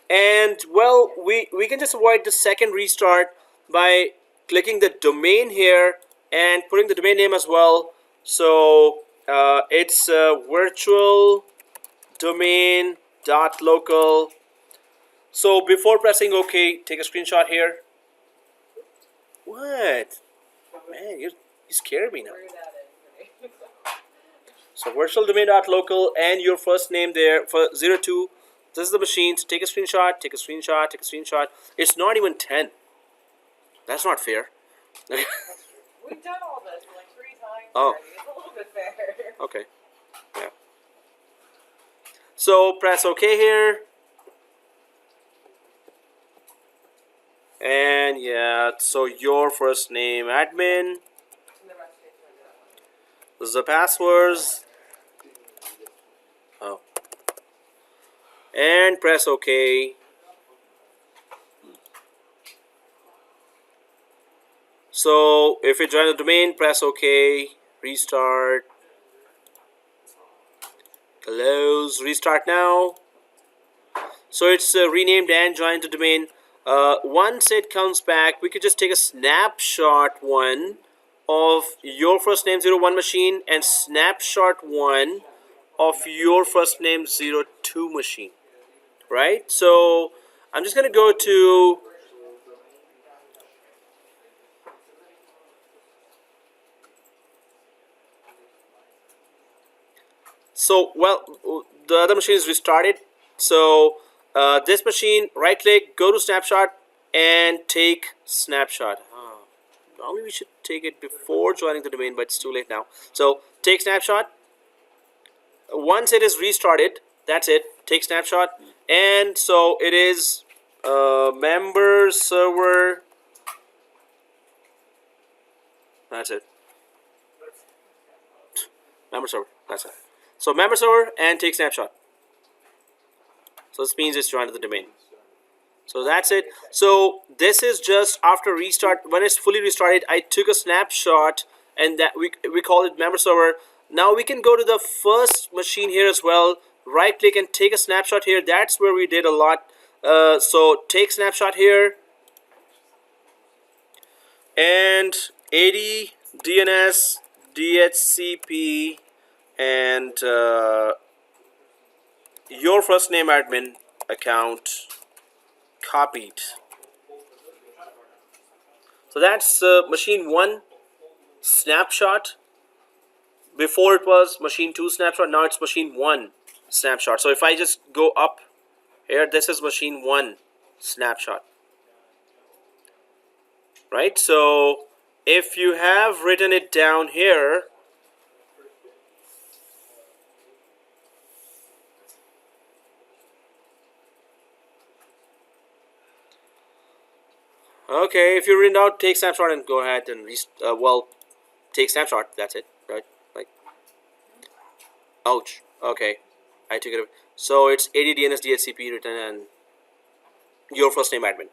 And well, we can just avoid the second restart by clicking the domain here and putting the domain name as well. So it's virtual domain.local. So before pressing OK, take a screenshot here. What? Man, you scared me now. Threw that in for me. So virtual domain.local and your first name there for 02. This is the machine. So take a screenshot, take a screenshot, take a screenshot. It's not even 10. That's not fair. We've done all this like 3 times Oh. already. It's a little bit fair. Okay. Yeah. So press OK here. And yeah, so your first name admin. The passwords. Oh. And press OK. So if you join the domain, press OK, restart, close, restart now. So it's renamed and joined the domain. Once it comes back, we could just take a snapshot one of your first name 01 machine and snapshot one of your first name 02 machine, right? So I'm just gonna go to the other machine is restarted. So this machine, right click, go to snapshot and take snapshot. Probably we should take it before joining the domain, but it's too late now. So take snapshot. Once it is restarted, that's it. Take snapshot, and so it is member server. That's it. Member server. That's it. So member server and take snapshot. So this means it's joined the domain. So that's it. So this is just after restart. When it's fully restarted, I took a snapshot, and that we call it member server. Now we can go to the first machine here as well. Right click and take a snapshot here. That's where we did a lot. So take snapshot here, and 80 DNS DHCP and your first name admin account copied. So that's machine 1 snapshot. Before it was machine 2 snapshot, now it's machine 1 snapshot. So if I just go up here, this is machine 1 snapshot, right? So if you have written it down here, okay, if you're written out, take snapshot and go ahead and take snapshot. That's it, right? Like, ouch. Okay, I took it. So it's 80 DNS DHCP written and your first name admin.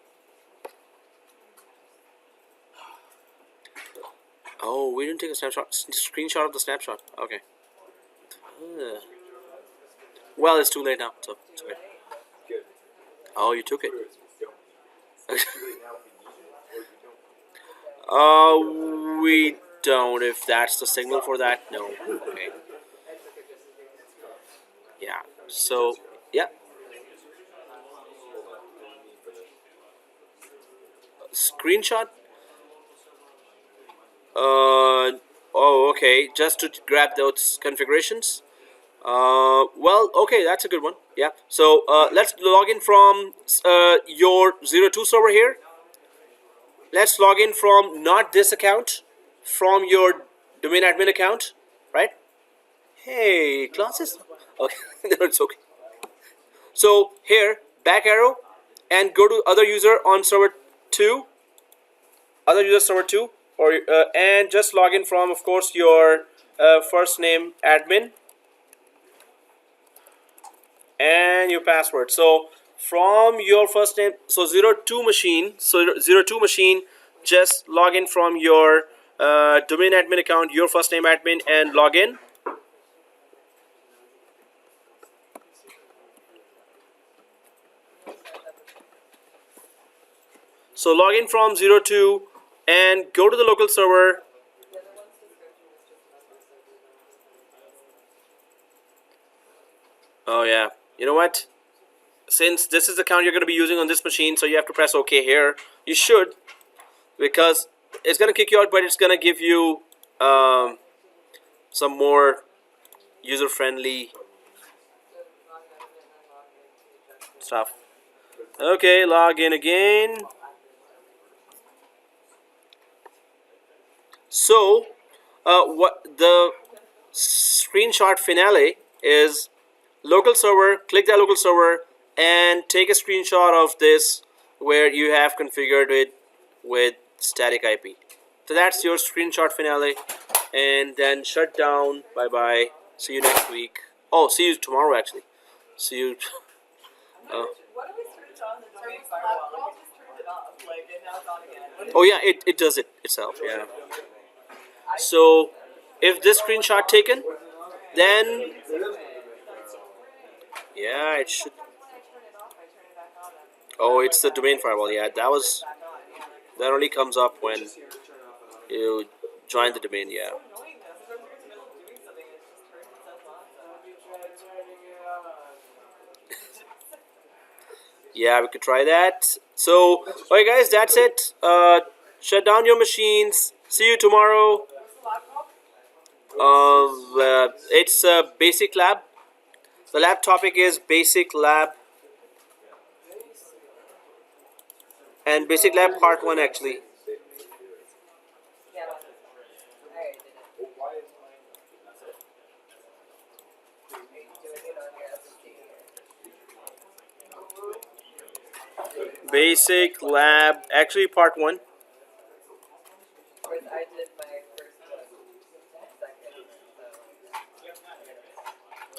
Oh, we didn't take a snapshot. Screenshot of the snapshot. Okay. Well, it's too late now, so it's okay. Oh, you took it. We don't. If that's the signal for that, no. Okay. Yeah. So, yeah. Screenshot. Oh, okay. Just to grab those configurations. Well, okay, that's a good one. Yeah. So let's log in from your 02 server here. Let's log in from not this account, from your domain admin account, right? Hey, classes. Okay, no, it's okay. So here, back arrow, and go to other user on server 2. Other user server 2, or and just log in from, of course, your first name admin and your password. So from your first name, so 02 machine, just log in from your domain admin account, your first name admin, and log in. So log in from 02 and go to the local server. Oh yeah, you know what? Since this is the account you're going to be using on this machine, so you have to press OK here. You should, because it's going to kick you out, but it's going to give you some more user-friendly stuff. Okay, log in again. So, what the screenshot finale is: local server, click that local server and take a screenshot of this where you have configured it with static IP. So that's your screenshot finale, and then shut down. Bye bye. See you next week. Oh, see you tomorrow actually. See you. What do we switch on the domain firewall? Like, we just turned it off. Like, and now it's on again. Oh yeah, it does it itself. Yeah. So if this screenshot taken, then yeah, it should. Oh, it's the domain firewall. Yeah, that only comes up when you join the domain. Yeah. Yeah, we could try that. So, alright, guys, that's it. Shut down your machines. See you tomorrow. It's BasicLab. The lab topic is BasicLab, and BasicLab Part 1 actually. BasicLab actually Part 1. I did my first one, second, so.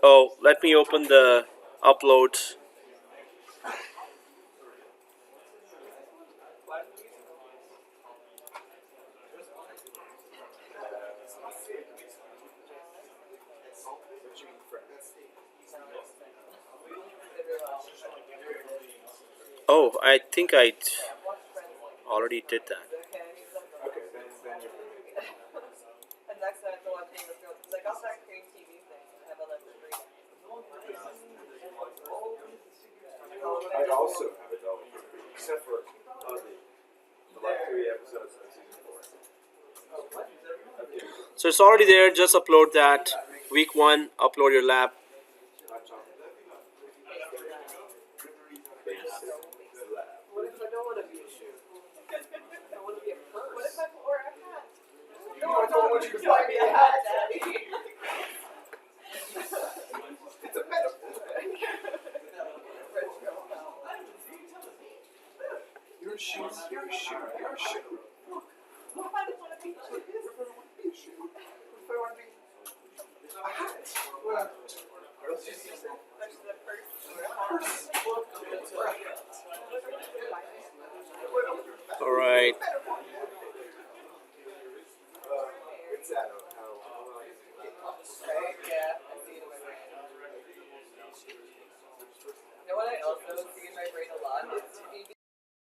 Oh, let me open the upload. Oh, I think I already did that. Okay, then you're And next time I have to watch Game of Thrones, because I got that Crave TV thing, and I have a like free. I also have it all, except for the last 3 episodes of season 4. So it's already there. Just upload that. Week 1, upload your lab. What if I don't want to be a shoe? I want to be a purse. What if I wore a hat? No, I don't want you to buy me a hat, Daddy. It's a metaphor. You're a shoe. You're a shoe. You're a shoe. What if I didn't want to be a shoe? Be a shoe. What if I want to be a hat? Well, Versus a purse. purse. All right.